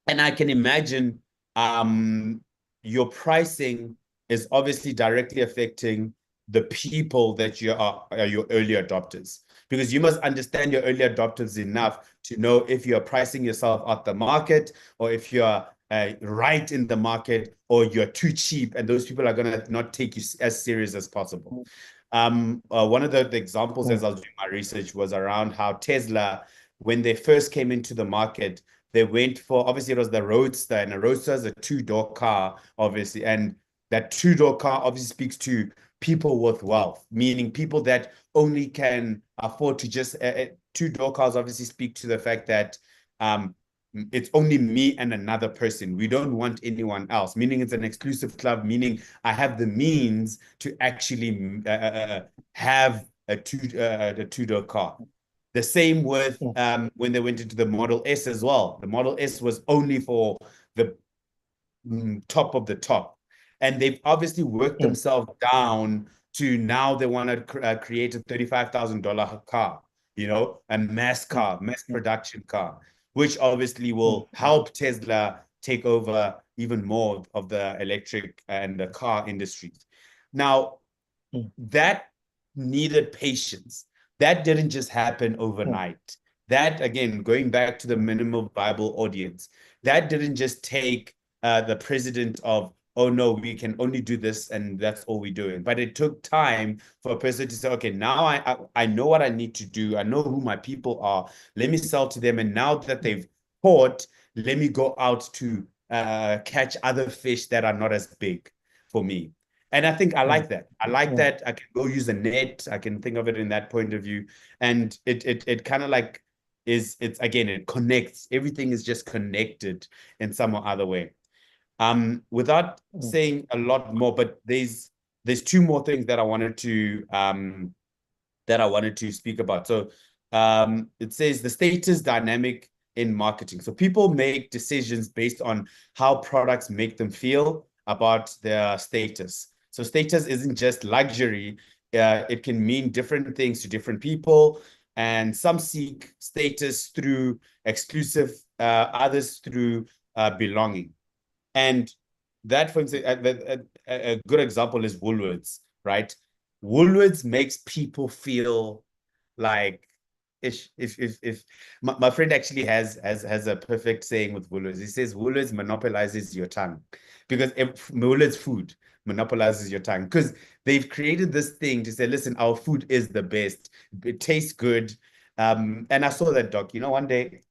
And I can imagine your pricing is obviously directly affecting the people that you are your early adopters, because you must understand your early adopters enough to know if you're pricing yourself out the market, or if you're right in the market, or you're too cheap, and those people are going to not take you as serious as possible. One of the examples as I was doing my research was around how Tesla, when they first came into the market, they went for, obviously it was the Roadster, and a Roadster is a two-door car, obviously, and that two-door car obviously speaks to people with wealth, meaning people that only can afford to just, two-door cars obviously speak to the fact that it's only me and another person. We don't want anyone else, meaning it's an exclusive club, meaning I have the means to actually have a two-door car. The same with when they went into the Model S as well. The Model S was only for the top of the top. And they've obviously worked themselves down to now they want to create a $35,000 car, you know, a mass car, mass production car, which obviously will help Tesla take over even more of the electric and the car industries. Now, that needed patience. That didn't just happen overnight. That, again, going back to the minimum viable audience, that didn't just take the president of, oh no, we can only do this and that's all we're doing. But it took time for a person to say, okay, now I know what I need to do. I know who my people are. Let me sell to them. And now that they've caught, let me go out to catch other fish that are not as big for me. And I think I like that. I like that. I can go use a net. I can think of it in that point of view. And it kind of like it's again, it connects. Everything is just connected in some or other way. Without saying a lot more, but there's two more things that I wanted to speak about. So it says the status dynamic in marketing. So people make decisions based on how products make them feel about their status. So status isn't just luxury. It can mean different things to different people. And some seek status through exclusive, others through belonging. And that, for instance, a good example is Woolworths, right? Woolworths makes people feel like if my friend actually has a perfect saying with Woolworths. He says Woolworths monopolizes your tongue, because Woolworths food monopolizes your tongue, because they've created this thing to say, listen, our food is the best, it tastes good. And I saw that, Doc. You know, one day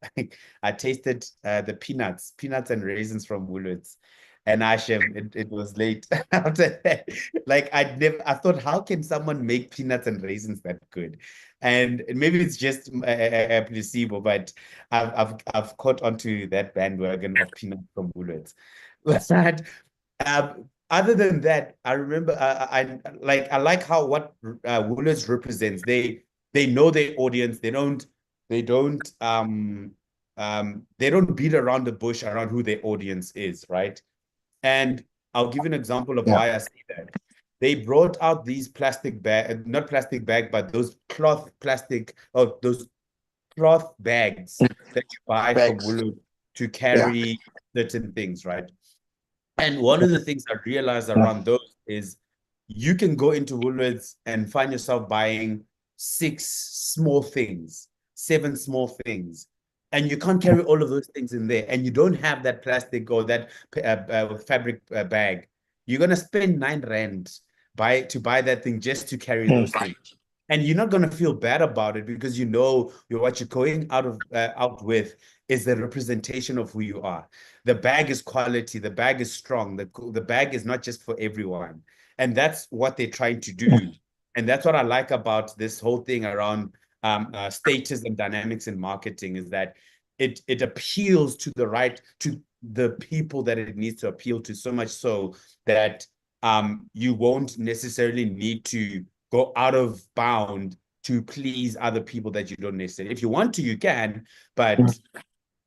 I tasted the peanuts and raisins from Woolworths. And Hashem, it was late after that. Like I thought, how can someone make peanuts and raisins that good? And maybe it's just a placebo, but I've caught onto that bandwagon of peanuts from Woolworths. But other than that, I remember I like how what Woolworths represents. They know their audience. They don't beat around the bush around who their audience is, right? And I'll give you an example of why I say that. They brought out these plastic bag, not plastic bag, but those cloth bags that you buy from Woolworths to carry certain things, right? And one of the things I realized around those is you can go into Woolworths and find yourself buying 6 small things, 7 small things, and you can't carry all of those things in there, and you don't have that plastic or that fabric bag. You're going to spend 9 rand to buy that thing just to carry those things. And you're not going to feel bad about it, because you know what you're going out with is the representation of who you are. The bag is quality. The bag is strong. The bag is not just for everyone. And that's what they're trying to do. And that's what I like about this whole thing around status and dynamics in marketing, is that it appeals to the people that it needs to appeal to, so much so that you won't necessarily need to go out of bound to please other people that you don't necessarily. If you want to, you can, but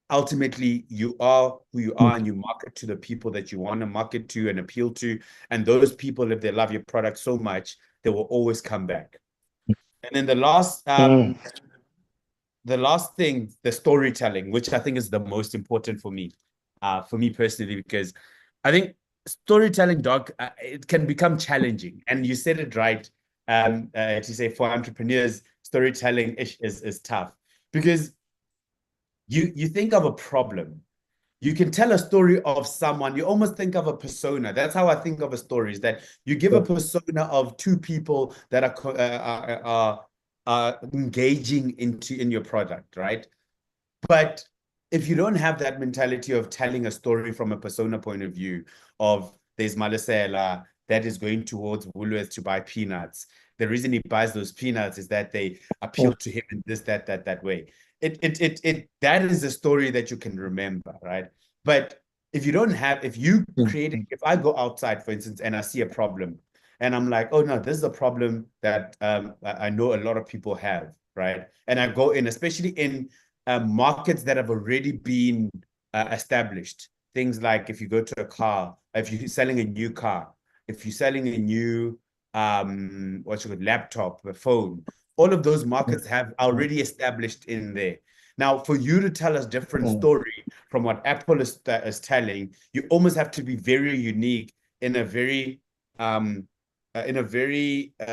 ultimately you are who you are, and you market to the people that you want to market to and appeal to. And those people, if they love your product so much, they will always come back. And then the last thing, the storytelling, which I think is the most important for me personally, because I think storytelling, Doc, it can become challenging. And you said it right, to say for entrepreneurs, storytelling is tough, because you think of a problem. You can tell a story of someone. You almost think of a persona. That's how I think of a story, is that you give a persona of 2 people that are engaging in your product, right? But if you don't have that mentality of telling a story from a persona point of view, of there's Malesela that is going towards Woolworths to buy peanuts. The reason he buys those peanuts is that they appeal to him in this, that way. That is a story that you can remember, right? But if you I go outside, for instance, and I see a problem, and I'm like, oh no, this is a problem that I know a lot of people have, right? And I go in, especially in markets that have already been established. Things like if you go to a car, if you're selling a new car, if you're selling a new laptop, a phone, all of those markets have already established in there. Now, for you to tell us different story from what Apple is telling, you almost have to be very unique in a very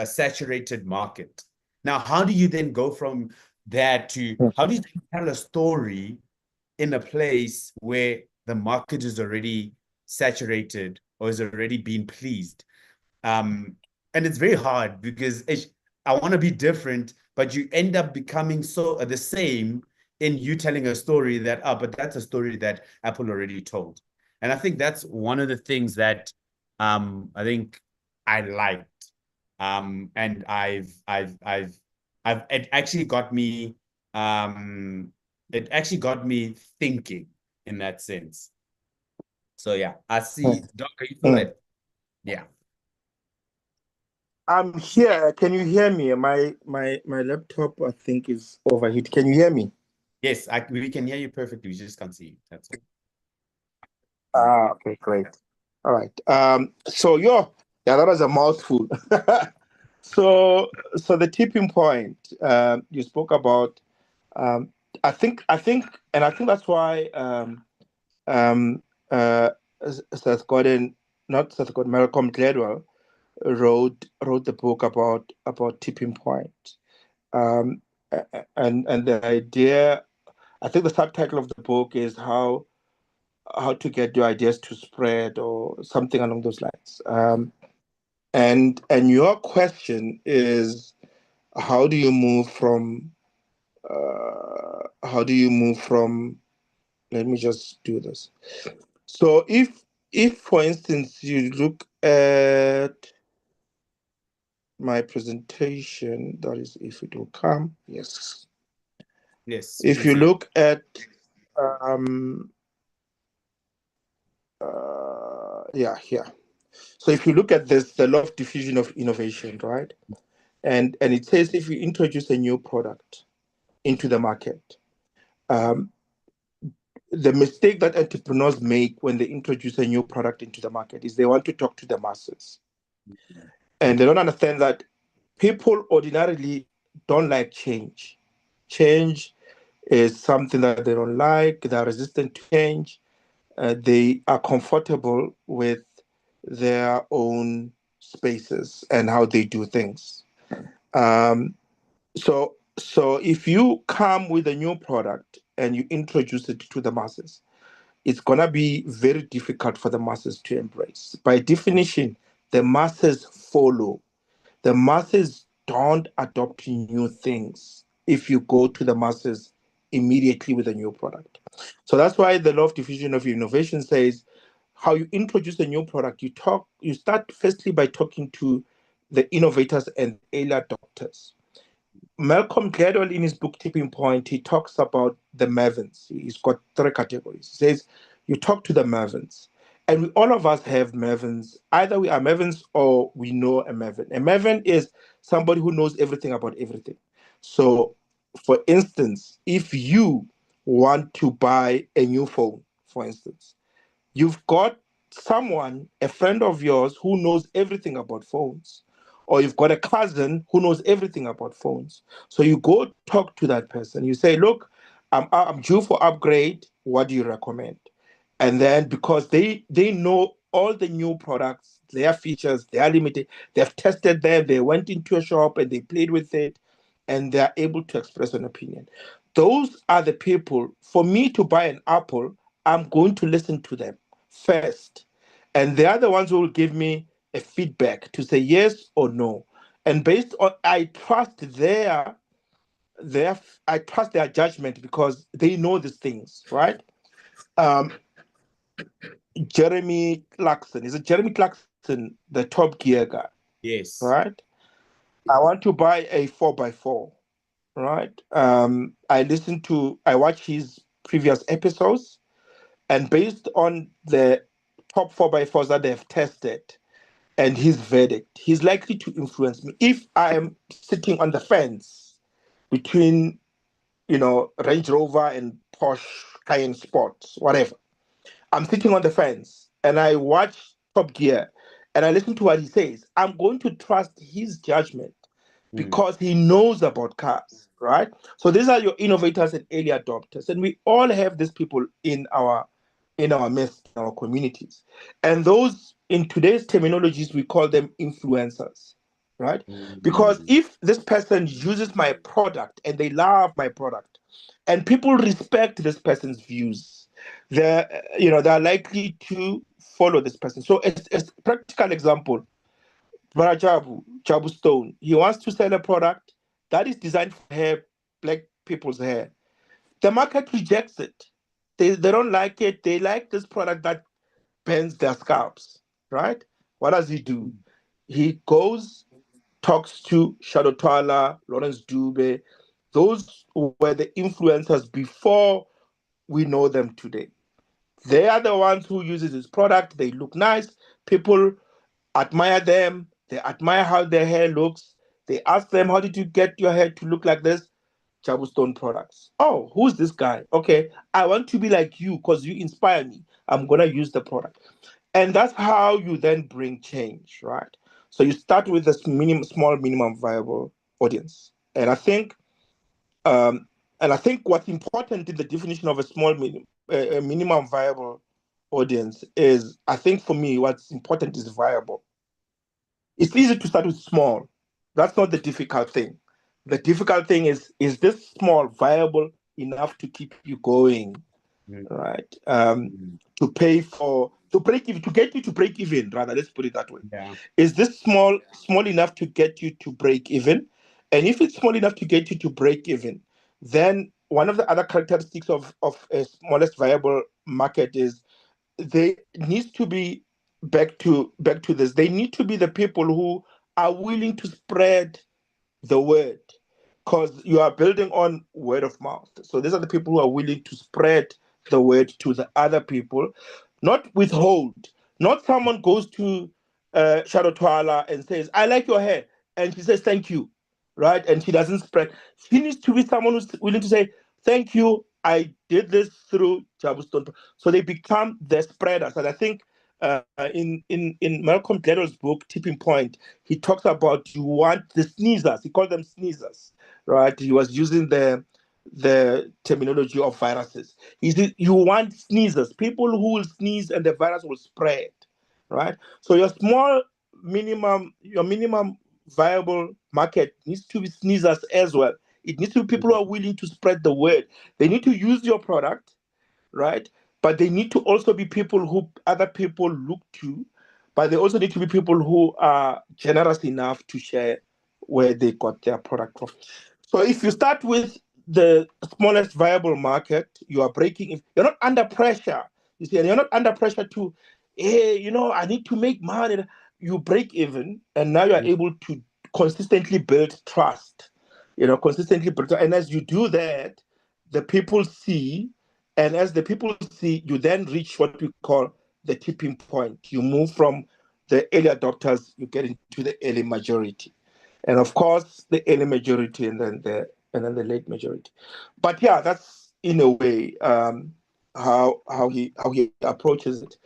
saturated market. Now, how do you then go from that to, how do you tell a story in a place where the market is already saturated or is already being pleased? And it's very hard, because I want to be different, but you end up becoming so the same in you telling a story that, but that's a story that Apple already told. And I think that's one of the things that I think I liked. And it actually got me thinking in that sense. So yeah, I see. Doc, are you feel it? Yeah. I'm here. Can you hear me? My laptop, I think, is overheat. Can you hear me? Yes, we can hear you perfectly. We just can't see you. That's all. Okay, great. All right. So that was a mouthful. So the tipping point you spoke about, I think that's why Seth Godin, not Seth Godin, Malcolm Gladwell wrote the book about tipping point. and the idea, I think the subtitle of the book is how to get your ideas to spread or something along those lines. And your question is, how do you move from let me just do this. So if for instance you look at my presentation, that is, if it will come, yes. Yes. If you look at here. So if you look at this, the law of diffusion of innovation, right? And it says if you introduce a new product into the market, the mistake that entrepreneurs make when they introduce a new product into the market is they want to talk to the masses. And they don't understand that people ordinarily don't like change. Change is something that they don't like. They are resistant to change. They are comfortable with their own spaces and how they do things. So if you come with a new product and you introduce it to the masses, it's going to be very difficult for the masses to embrace. By definition, the masses follow. The masses don't adopt new things if you go to the masses immediately with a new product. So that's why the law of diffusion of innovation says how you introduce a new product, you start firstly by talking to the innovators and early adopters. Malcolm Gladwell, in his book Tipping Point, he talks about the mavens. He's got 3 categories. He says you talk to the mavens. And all of us have mavens. Either we are mavens or we know a maven. A maven is somebody who knows everything about everything. So, for instance, if you want to buy a new phone, for instance, you've got someone, a friend of yours, who knows everything about phones, or you've got a cousin who knows everything about phones. So you go talk to that person. You say, look, I'm due for upgrade. What do you recommend? And then because they know all the new products, their features, they are limited, they've tested them, they went into a shop and they played with it, and they're able to express an opinion. Those are the people. For me to buy an Apple, I'm going to listen to them first. And they are the ones who will give me a feedback to say yes or no. And based on, I trust their judgment because they know these things, right? Jeremy Clarkson. Is it Jeremy Clarkson, the Top Gear guy? Yes. Right? I want to buy a 4x4, right? I watch his previous episodes, and based on the top 4x4s that they've tested and his verdict, he's likely to influence me. If I am sitting on the fence between, Range Rover and Porsche Cayenne Sports, whatever, I'm sitting on the fence and I watch Top Gear and I listen to what he says, I'm going to trust his judgment because he knows about cars, right? So these are your innovators and early adopters. And we all have these people in our midst, in our communities. And those, in today's terminologies, we call them influencers, right? Because if this person uses my product and they love my product and people respect this person's views, they're likely to follow this person. So it's a practical example. Jabu Stone, he wants to sell a product that is designed for hair, black people's hair. The market rejects it. They don't like it. They like this product that bends their scalps, right? What does he do? He goes, talks to Shadow Twala, Lawrence Dube. Those were the influencers before we know them today. They are the ones who uses this product. They look nice. People admire them. They admire how their hair looks. They ask them, how did you get your hair to look like this? Stone products. Oh, who's this guy? Okay, I want to be like you because you inspire me. I'm going to use the product. And that's how you then bring change, right? So you start with this small minimum viable audience. And I think what's important in the definition of a minimum viable audience is, I think for me, what's important is viable. It's easy to start with small. That's not the difficult thing. The difficult thing is this small viable enough to keep you going, right? To pay for, to break even, to get you to break even, rather, let's put it that way. Yeah. Is this small enough to get you to break even? And if it's small enough to get you to break even, then one of the other characteristics of a smallest viable market is they needs to be back to this. They need to be the people who are willing to spread the word, because you are building on word of mouth. So these are the people who are willing to spread the word to the other people, not withhold. Not someone goes to Shadow Twala and says, "I like your hair," and she says, "Thank you," right? And she doesn't spread. She needs to be someone who's willing to say, "Thank you, I did this through Jabuston." So they become the spreaders. And I think in Malcolm Gladwell's book, Tipping Point, he talks about you want the sneezers. He called them sneezers, right? He was using the terminology of viruses. He said you want sneezers, people who will sneeze and the virus will spread, right? So your minimum viable market needs to be sneezers as well. It needs to be people who are willing to spread the word. They need to use your product, right? But they need to also be people who other people look to, but they also need to be people who are generous enough to share where they got their product from. So if you start with the smallest viable market, you are breaking. You're not under pressure. You see, and you're not under pressure to, hey, I need to make money. You break even, and now you are able to consistently build trust. Consistently build, and as you do that, the people see, and as the people see, you then reach what we call the tipping point. You move from the early adopters, you get into the early majority, and of course the early majority, and then the late majority. But yeah, that's in a way how he approaches it.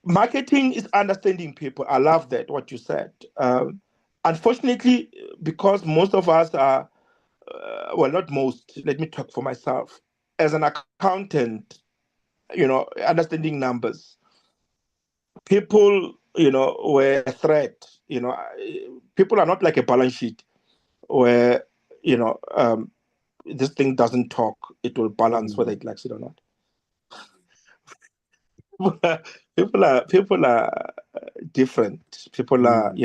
Marketing is understanding people. I love that what you said. Unfortunately, because most of us are well, not most. Let me talk for myself. As an accountant, understanding numbers, people, were a threat. People are not like a balance sheet where, this thing doesn't talk. It will balance whether it likes it or not. People are different. People are,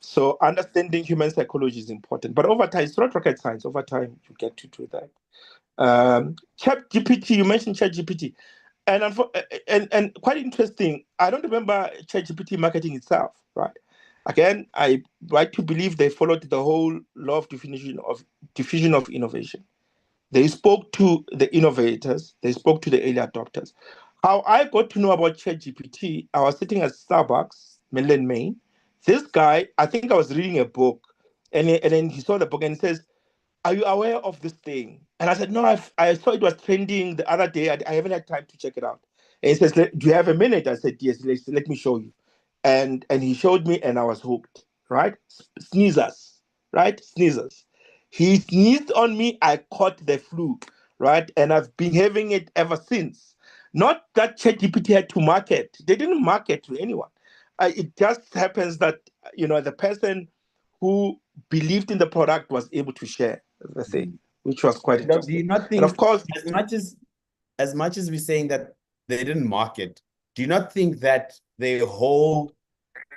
so understanding human psychology is important. But over time, it's not rocket science. Over time, you get to do that. ChatGPT, you mentioned ChatGPT, and quite interesting. I don't remember ChatGPT marketing itself, right? Again, I like to believe they followed the whole law of diffusion of innovation. They spoke to the innovators. They spoke to the early adopters. How I got to know about ChatGPT, I was sitting at Starbucks, Midland, Maine. This guy, I think I was reading a book, and then he saw the book and he says, "Are you aware of this thing?" And I said, "No, I saw it was trending the other day. I haven't had time to check it out." And he says, "Do you have a minute?" I said, "Yes, let me show you." And he showed me, and I was hooked, right? Sneezers, right? Sneezers. He sneezed on me, I caught the flu, right? And I've been having it ever since. Not that ChatGPT had to market. They didn't market to anyone. It just happens that, the person who believed in the product was able to share the thing, which was quite Do interesting. you not think, and of course, as much as we're saying that they didn't market, do you not think that the whole,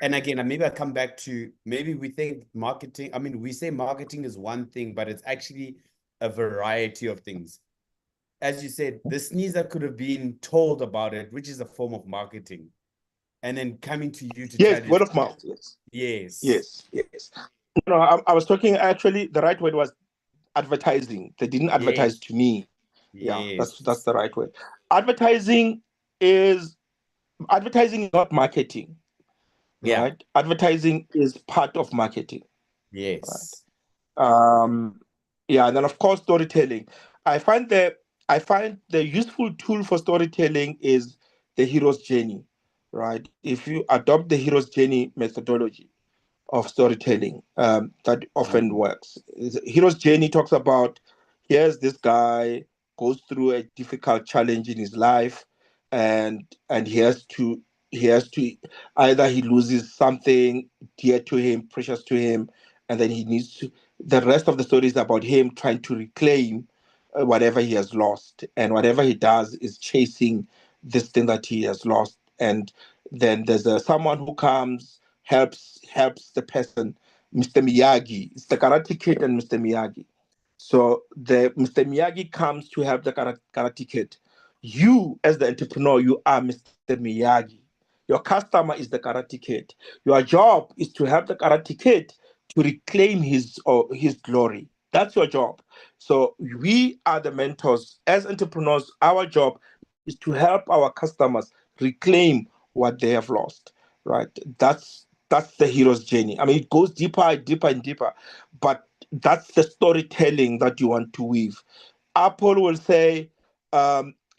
and again, maybe I come back to, maybe we think marketing, we say marketing is one thing, but it's actually a variety of things. As you said, the sneezer could have been told about it, which is a form of marketing, and then coming to you to yes, tell you. word of mouth, yes. No, I was talking, actually, the right word was advertising. They didn't advertise to me. Yeah, that's the right word. Advertising is not marketing. Right? Advertising is part of marketing. Yes. Right? And then of course storytelling. I find the useful tool for storytelling is the hero's journey, right? If you adopt the hero's journey methodology of storytelling, that often works. Hero's journey talks about, here's this guy goes through a difficult challenge in his life, and he has to either he loses something dear to him, precious to him, and then he needs to the rest of the story is about him trying to reclaim whatever he has lost, and whatever he does is chasing this thing that he has lost. And then there's someone who comes, helps the person, Mr. Miyagi. It's the Karate Kid and Mr. Miyagi. So the Mr. Miyagi comes to help the Karate Kid. You, as the entrepreneur, you are Mr. Miyagi. Your customer is the Karate Kid. Your job is to help the Karate Kid to reclaim his glory. That's your job. So we are the mentors. As entrepreneurs, our job is to help our customers reclaim what they have lost. Right? That's the hero's journey. I mean, it goes deeper and deeper and deeper, but that's the storytelling that you want to weave. Apple will say,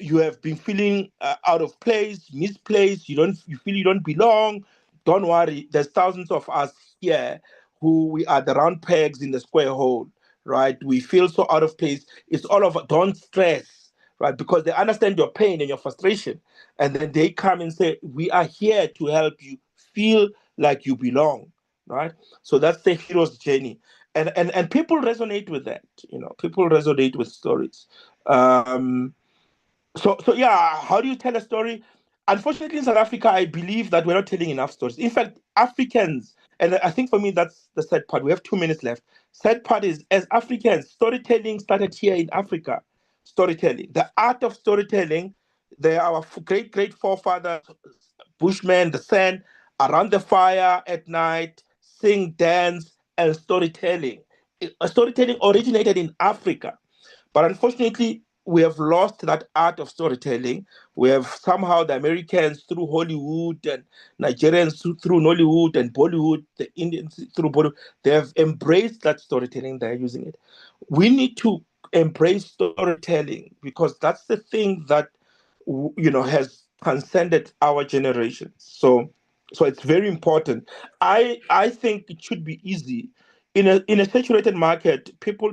you have been feeling out of place, misplaced. You feel you don't belong. Don't worry. There's thousands of us here who we are the round pegs in the square hole, right? We feel so out of place. It's all of don't stress, right? Because they understand your pain and your frustration, and then they come and say, we are here to help you feel like you belong, right? So that's the hero's journey, and people resonate with that. People resonate with stories. So yeah, how do you tell a story? Unfortunately, in South Africa, I believe that we're not telling enough stories. In fact, Africans, and I think for me that's the sad part. We have 2 minutes left. Sad part is, as Africans, storytelling started here in Africa. Storytelling, the art of storytelling. They are our great forefathers, Bushmen, the San, around the fire at night, sing, dance, and storytelling. Storytelling originated in Africa. But unfortunately, we have lost that art of storytelling. We have somehow, the Americans through Hollywood, and Nigerians through Nollywood, and Bollywood, the Indians through Bollywood, they have embraced that storytelling. They're using it. We need to embrace storytelling, because that's the thing that has transcended our generation. So it's very important. I think it should be easy. In a saturated market, people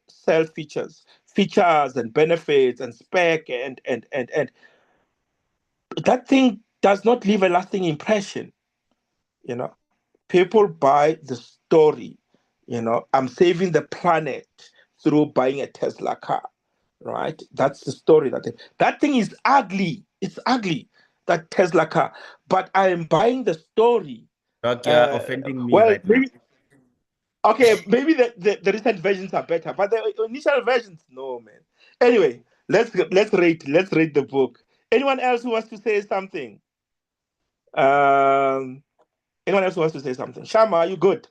sell features and benefits and spec, and that thing does not leave a lasting impression. People buy the story. I'm saving the planet through buying a Tesla car, right? That's the story. That thing is ugly. It's ugly, that Tesla car, but I am buying the story. Doc, you're offending me Well, right now. okay, maybe the recent versions are better, but the initial versions, no, man. Anyway, let's rate the book. Anyone else who wants to say something? Anyone else who wants to say something? Shama, are you good?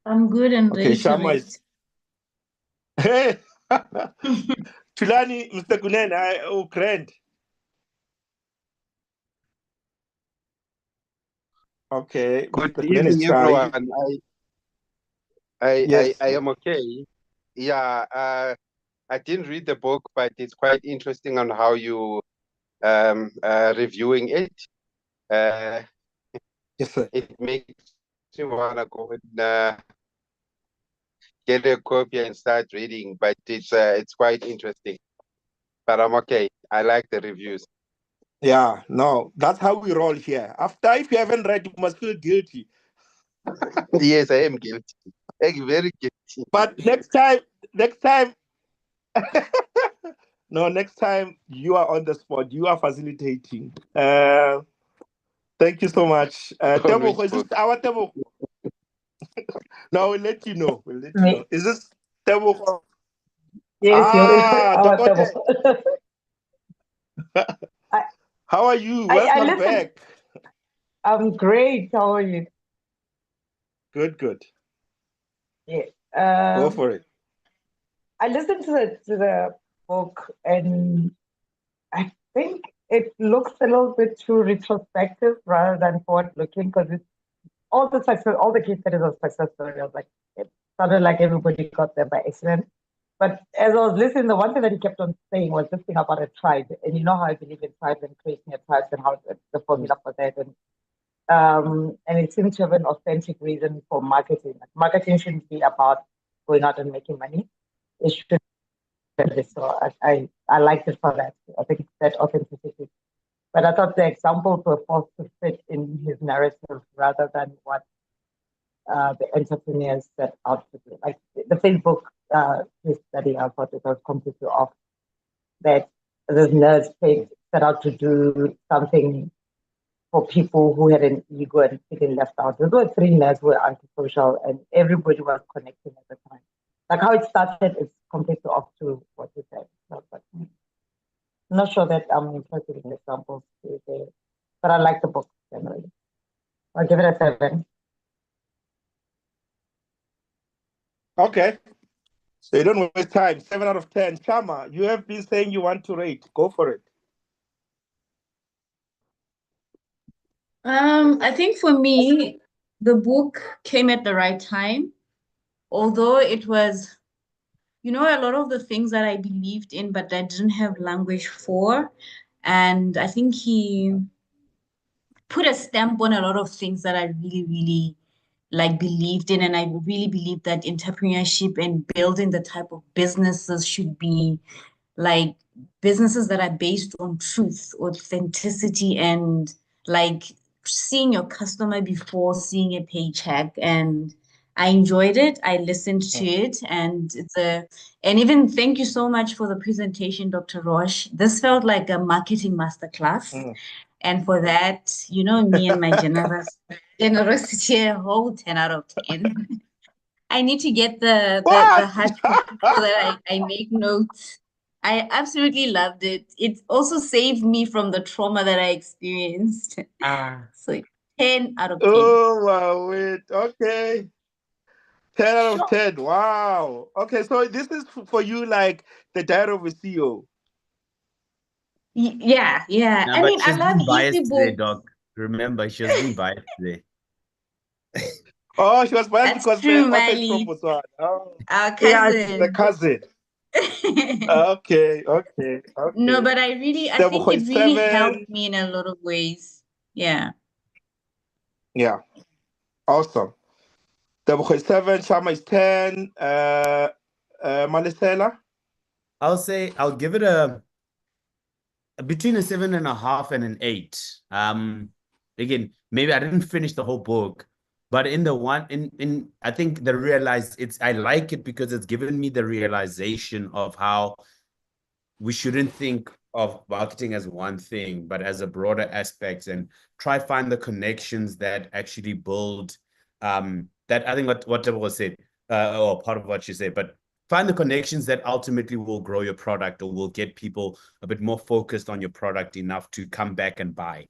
I'm good and Okay, ready to Shama rate. is. Hey, Tulani, Mr. Gunen, grand. Okay, Good Mr. Gunen is evening, shy. everyone. Yes. I am okay. Yeah, I didn't read the book, but it's quite interesting on how you reviewing it. Yes, sir. It makes you wanna go and get a copy and start reading. But it's quite interesting. But I'm okay. I like the reviews. Yeah, no, that's how we roll here. If you haven't read, you must feel guilty. Yes, I am guilty. I'm very guilty. But next time, no, next time you are on the spot. You are facilitating. Thank you so much. On which Tebogo, is this book? our Tebogo? No, we'll let you know. Me. Is this Tebogo? Yes, our Dokote, I, how are you? I Welcome listen. back. I'm great. How are you? Good. Yeah. Go for it. I listened to the book, and I think it looks a little bit too retrospective rather than forward looking, because it's all the case studies of success story. I was like, it sounded like everybody got there by accident. But as I was listening, the one thing that he kept on saying was this thing about a tribe. And you know how I believe in tribes and creating a tribe and how the formula for that. And it seems to have an authentic reason for marketing. Like, marketing shouldn't be about going out and making money. It should be so. I liked it for that. I think it's that authenticity. But I thought the examples were forced to fit in his narrative rather than what the entrepreneurs set out to do. Like the Facebook case study, I thought it was completely off. That the nerds set out to do something for people who had an ego and feeling left out. Those were three nerds who were antisocial, and everybody was connecting at the time. Like how it started is completely off to what you said. So, but I'm not sure that I'm interested in examples today, but I like the book generally. I'll give it a 7. Okay. So you don't waste time. 7 out of 10. Chama, you have been saying you want to rate. Go for it. I think for me, the book came at the right time, although it was, a lot of the things that I believed in, but I didn't have language for. And I think he put a stamp on a lot of things that I really, really believed in. And I really believe that entrepreneurship and building the type of businesses should be like businesses that are based on truth, authenticity, and like seeing your customer before seeing a paycheck. And I enjoyed it. I listened to it, and and even thank you so much for the presentation, Dr. Roche. This felt like a marketing masterclass. And for that, me and my generosity, a whole 10 out of 10. I need to get the hard copy so that I make notes. I absolutely loved it. It also saved me from the trauma that I experienced. So 10 out of 10. Oh, wow, wait. Okay. 10 out of 10. Wow. Okay, so this is for you like the diary of a CEO. Yeah. No, I but mean, I she's love been biased easy today, books. Doc. Remember, she has been biased today. Oh, she was biased That's because true, the author is from Mali. Botswana. Oh. Our Yeah, it's the cousin. cousin. Okay. No, but I think Tebogo it is really 7. helped me in a lot of ways. Yeah. Yeah. Awesome. Tebogo is 7. Shama is 10. Malisela? I'll give it between a 7.5 and an 8. Again, maybe I didn't finish the whole book, but in the one in I think I like it because it's given me the realization of how we shouldn't think of marketing as one thing, but as a broader aspect, and try find the connections that actually build that. I think what Deborah said, or part of what she said, but find the connections that ultimately will grow your product or will get people a bit more focused on your product enough to come back and buy.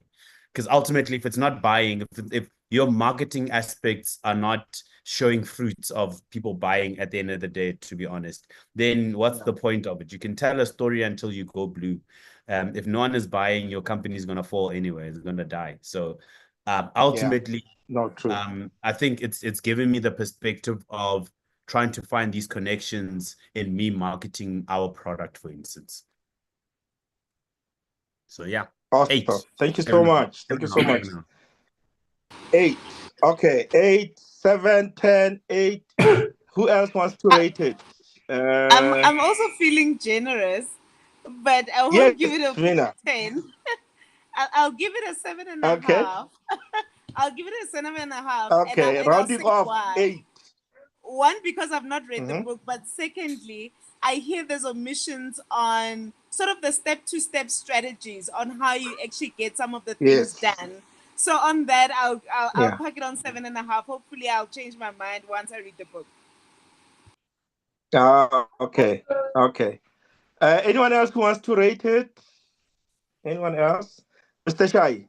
Because ultimately, if it's not buying, if your marketing aspects are not showing fruits of people buying at the end of the day, to be honest, then what's the point of it? You can tell a story until you go blue. If no one is buying, your company is going to fall anyway. It's going to die. So ultimately, not true. I think it's given me the perspective of trying to find these connections in me marketing our product, for instance. So yeah. Awesome. 8. Thank you so much. Thank you so much. 8. Okay. 8, 7, 10, 8. Who else wants to rate it? I'm also feeling generous, but I won't give it a 10. I'll give it a 7.5. Okay. I'll give it a 7.5. Okay, and I'll rounding say off why. 8. One, because I've not read the book, but secondly, I hear there's omissions on sort of the step-to-step strategies on how you actually get some of the things done. So on that, I'll pack it on 7.5. Hopefully, I'll change my mind once I read the book. Okay. Anyone else who wants to rate it? Anyone else? Mr. Shai.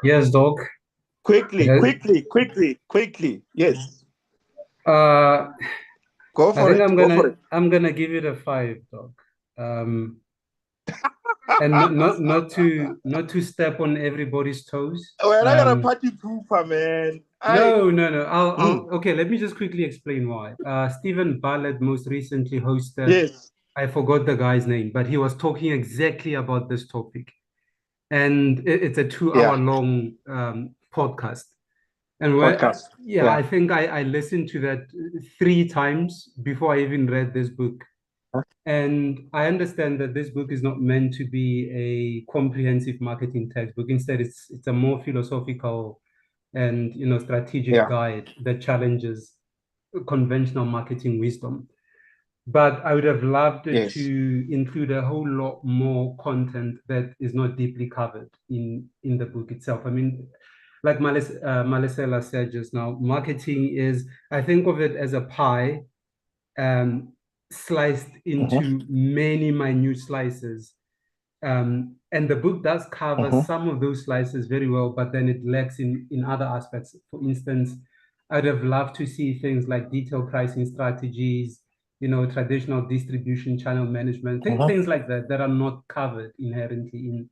Yes, Doc. Quickly. Yes. Go for it. I'm gonna give it a 5, Doc. And not to step on everybody's toes. We're not gonna party pooper, man. No. I'll okay, let me just quickly explain why. Stephen Bartlett most recently hosted. Yes. I forgot the guy's name, but he was talking exactly about this topic. And it's a 2-hour long podcast. And I think I listened to that 3 times before I even read this book. And I understand that this book is not meant to be a comprehensive marketing textbook. Instead, it's a more philosophical and strategic guide that challenges conventional marketing wisdom. But I would have loved to include a whole lot more content that is not deeply covered in the book itself. I mean, like Malesela said just now, marketing is, I think of it as a pie sliced into many minute slices. And the book does cover some of those slices very well, but then it lacks in other aspects. For instance, I'd have loved to see things like detailed pricing strategies, traditional distribution channel management, things like that are not covered inherently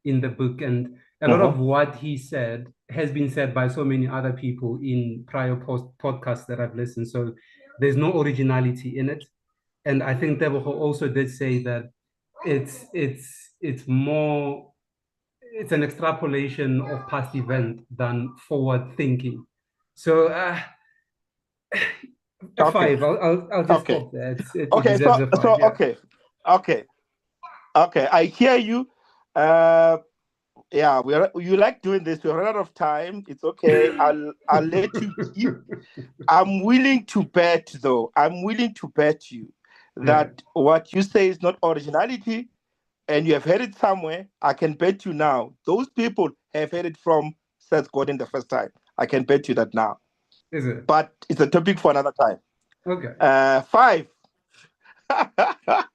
in the book. And a lot of what he said has been said by so many other people in prior podcasts that I've listened. So there's no originality in it. And I think Tebogo also did say that it's an extrapolation of past event than forward thinking. So 5. I'll just stop there. It deserves a 5. So okay. I hear you. You like doing this. We run out of time. It's okay. I'll let you keep. I'm willing to bet, though. I'm willing to bet you that what you say is not originality, and you have heard it somewhere. I can bet you now. Those people have heard it from Seth Godin the first time. I can bet you that now. Is it? But it's a topic for another time. Okay. 5.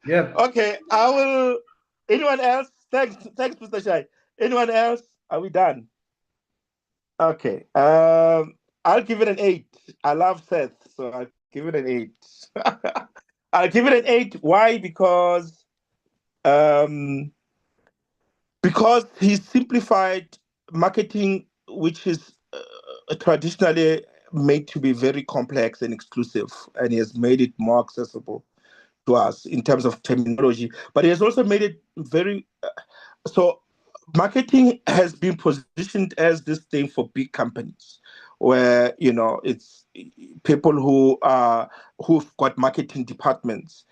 Yeah. Okay. I will. Anyone else? Thanks, Mr. Shai. Anyone else? Are we done? Okay. I'll give it an 8. I love Seth, so I'll give it an 8. I'll give it an 8. Why? Because he simplified marketing, which is traditionally made to be very complex and exclusive, and he has made it more accessible to us in terms of terminology. But he has also made it very so. Marketing has been positioned as this thing for big companies, where it's people who've got marketing departments.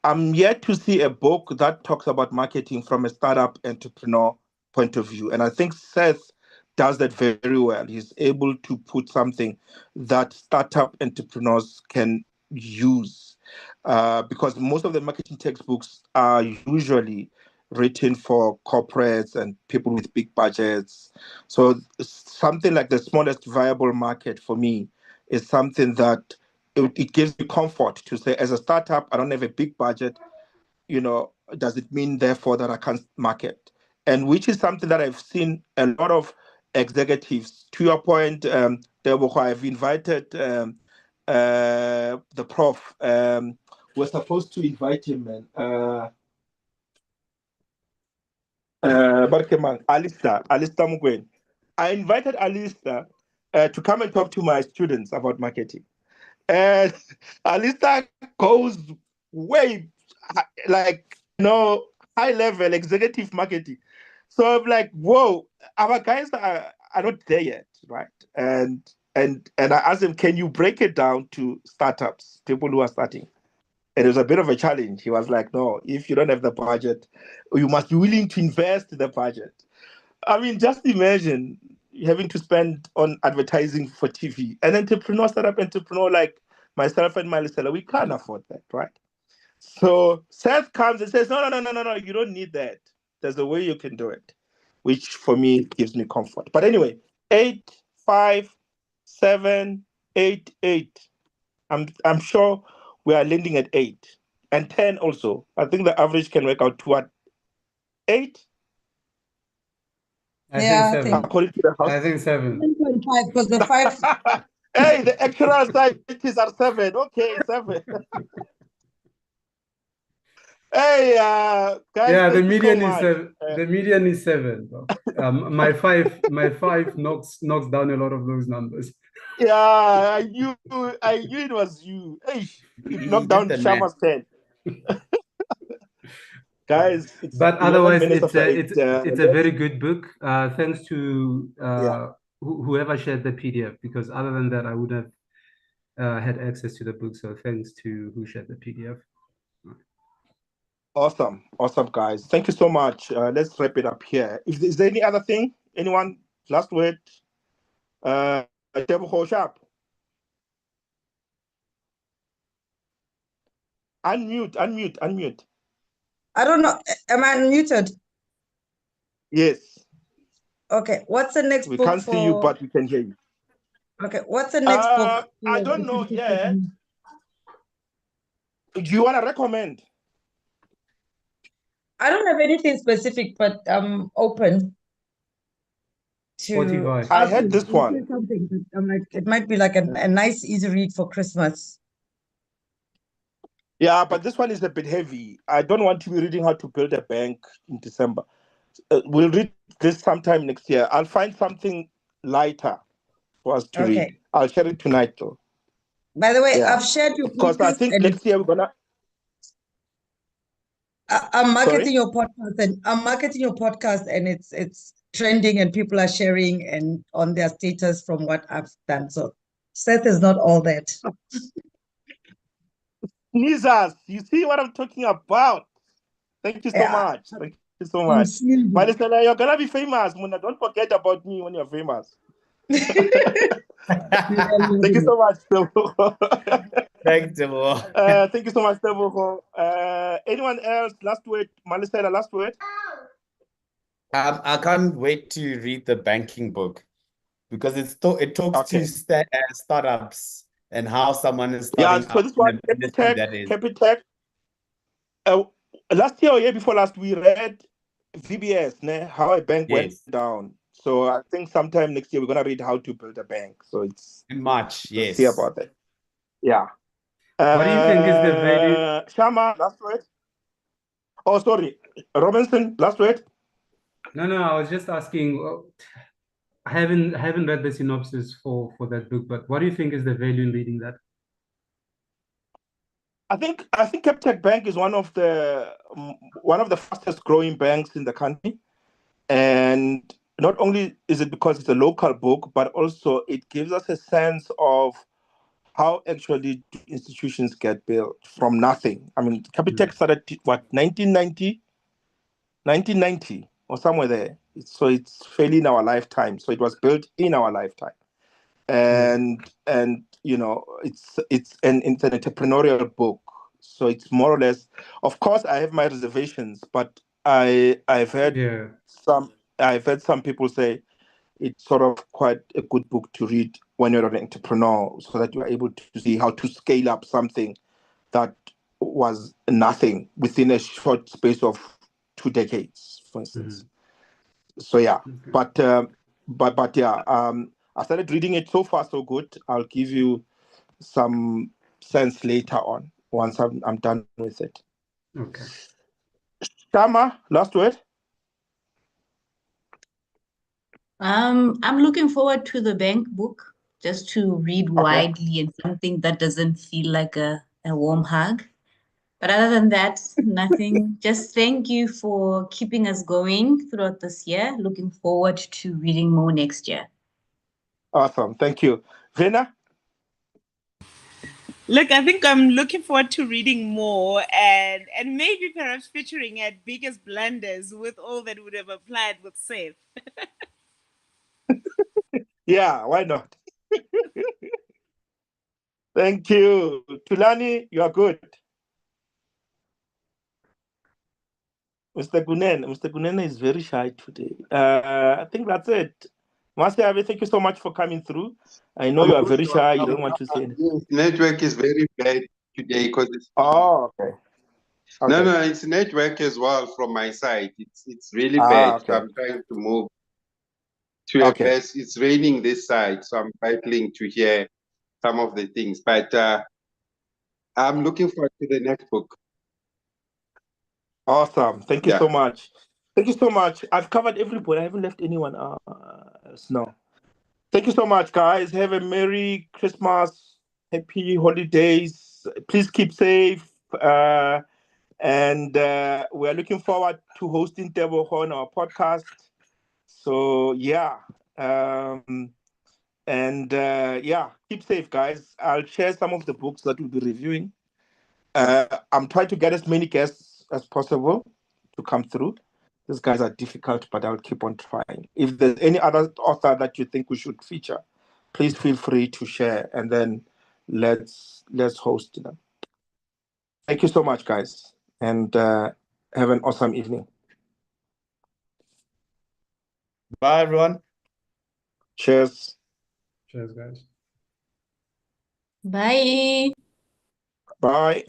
I'm yet to see a book that talks about marketing from a startup entrepreneur point of view, and I think Seth does that very well. He's able to put something that startup entrepreneurs can use, because most of the marketing textbooks are usually written for corporates and people with big budgets. So something like the smallest viable market for me is something that it gives me comfort to say, as a startup, I don't have a big budget. Does it mean therefore that I can't market? And which is something that I've seen a lot of executives. To your point, I've invited the prof. We're supposed to invite him, man. Alistair Mugwen. I invited Alistair to come and talk to my students about marketing. And Alistair goes way, high level executive marketing. So I'm like, whoa, our guys are not there yet, right? And I asked him, can you break it down to startups, people who are starting? And it was a bit of a challenge. He was like, no, if you don't have the budget, you must be willing to invest the budget. I mean, just imagine having to spend on advertising for TV. An startup entrepreneur like myself and Malesela, we can't afford that, right? So Seth comes and says, no, you don't need that. There's a way you can do it, which for me gives me comfort. But anyway, 8, 5, 7, 8, 8. I'm sure we are landing at 8 and 10 also. I think the average can work out to what? 8? I think 7. According to the house. I think 7. 7.5 because the 5. Hey, the actual scientists are 7. Okay, 7. Hey, guys. Yeah, the median is 7. The median is 7. My 5 knocks down a lot of those numbers. Yeah, I knew it was you. Hey, you knocked down Shama's 10. Guys, but otherwise, it's a very good book. Thanks to whoever shared the PDF, because other than that, I would have had access to the book. So thanks to who shared the PDF. Awesome, guys. Thank you so much. Let's wrap it up here. Is there any other thing? Anyone? Last word? Sharp. Unmute. I don't know. Am I unmuted? Yes. Okay. What's the next book? We can't see you, but we can hear you. Okay. What's the next book? I don't know yet. Do you want to recommend? I don't have anything specific, but I'm open to. I had this one. Something, but I'm like, it might be like a nice, easy read for Christmas. Yeah, but this one is a bit heavy. I don't want to be reading How to Build a Bank in December. We'll read this sometime next year. I'll find something lighter for us to read. I'll share it tonight, though. By the way, I've shared your because I think next year we're gonna. I'm marketing your podcast, and it's trending, and people are sharing and on their status from what I've done. So Seth is not all that. Nizas, you see what I'm talking about? Thank you so much. Thank you so much. Marisela, you're gonna be famous, Muna. Don't forget about me when you're famous. Thank you so much, Thanks, Tebo. Thank you so much, Tebo. Anyone else? Last word, Marisela, last word. I can't wait to read the banking book because it talks to startups and how someone is starting. Yeah, so this one, Capitec. Last year or year before last, we read VBS, how a bank went down. So I think sometime next year we're gonna read How to Build a Bank. So it's in March. Yes. See about that. Yeah. What do you think is the value? Shama, last word. Oh, sorry, Robinson, last word. No, I was just asking. I haven't read the synopsis for that book, but what do you think is the value in reading that? I think Capitec Bank is one of the fastest growing banks in the country, and not only is it because it's a local book, but also it gives us a sense of how actually institutions get built from nothing. I mean, Capitec started what 1990 or somewhere there. So it's fairly in our lifetime. So it was built in our lifetime, and it's an entrepreneurial book. So it's more or less. Of course, I have my reservations, but I've heard some people say it's sort of quite a good book to read when you're an entrepreneur, so that you're able to see how to scale up something that was nothing within a short space of 2 decades, for instance. So yeah, but yeah, I started reading it. So far so good. I'll give you some sense later on once I'm done with it. Okay. Shama, last word. I'm looking forward to the bank book, just to read widely and something that doesn't feel like a warm hug. But other than that, nothing. Just thank you for keeping us going throughout this year. Looking forward to reading more next year. Awesome. Thank you. Vena? Look, I think I'm looking forward to reading more and maybe perhaps featuring at Biggest Blunders with all that would have applied with Seth. Yeah, why not? Thank you. Tulani, you are good. Mr. Gunen is very shy today. I think that's it. Masiabe, thank you so much for coming through. I know you are very shy. You don't want to say anything. Network is very bad today because it's. Oh, okay. No, it's network as well from my side. It's really bad. Okay. So I'm trying to move to a place. It's raining this side, so I'm battling to hear some of the things. But I'm looking forward to the next book. Awesome. Thank you so much. Thank you so much. I've covered everybody. I haven't left anyone else. No. Thank you so much, guys. Have a Merry Christmas, Happy Holidays. Please keep safe. And we're looking forward to hosting Tebo on our podcast. So yeah. Keep safe, guys. I'll share some of the books that we'll be reviewing. I'm trying to get as many guests as possible to come through. These guys are difficult, but I'll keep on trying. If there's any other author that you think we should feature, please feel free to share, and then let's host them. Thank you so much, guys, and have an awesome evening. Bye, everyone. Cheers. Cheers, guys. Bye. Bye.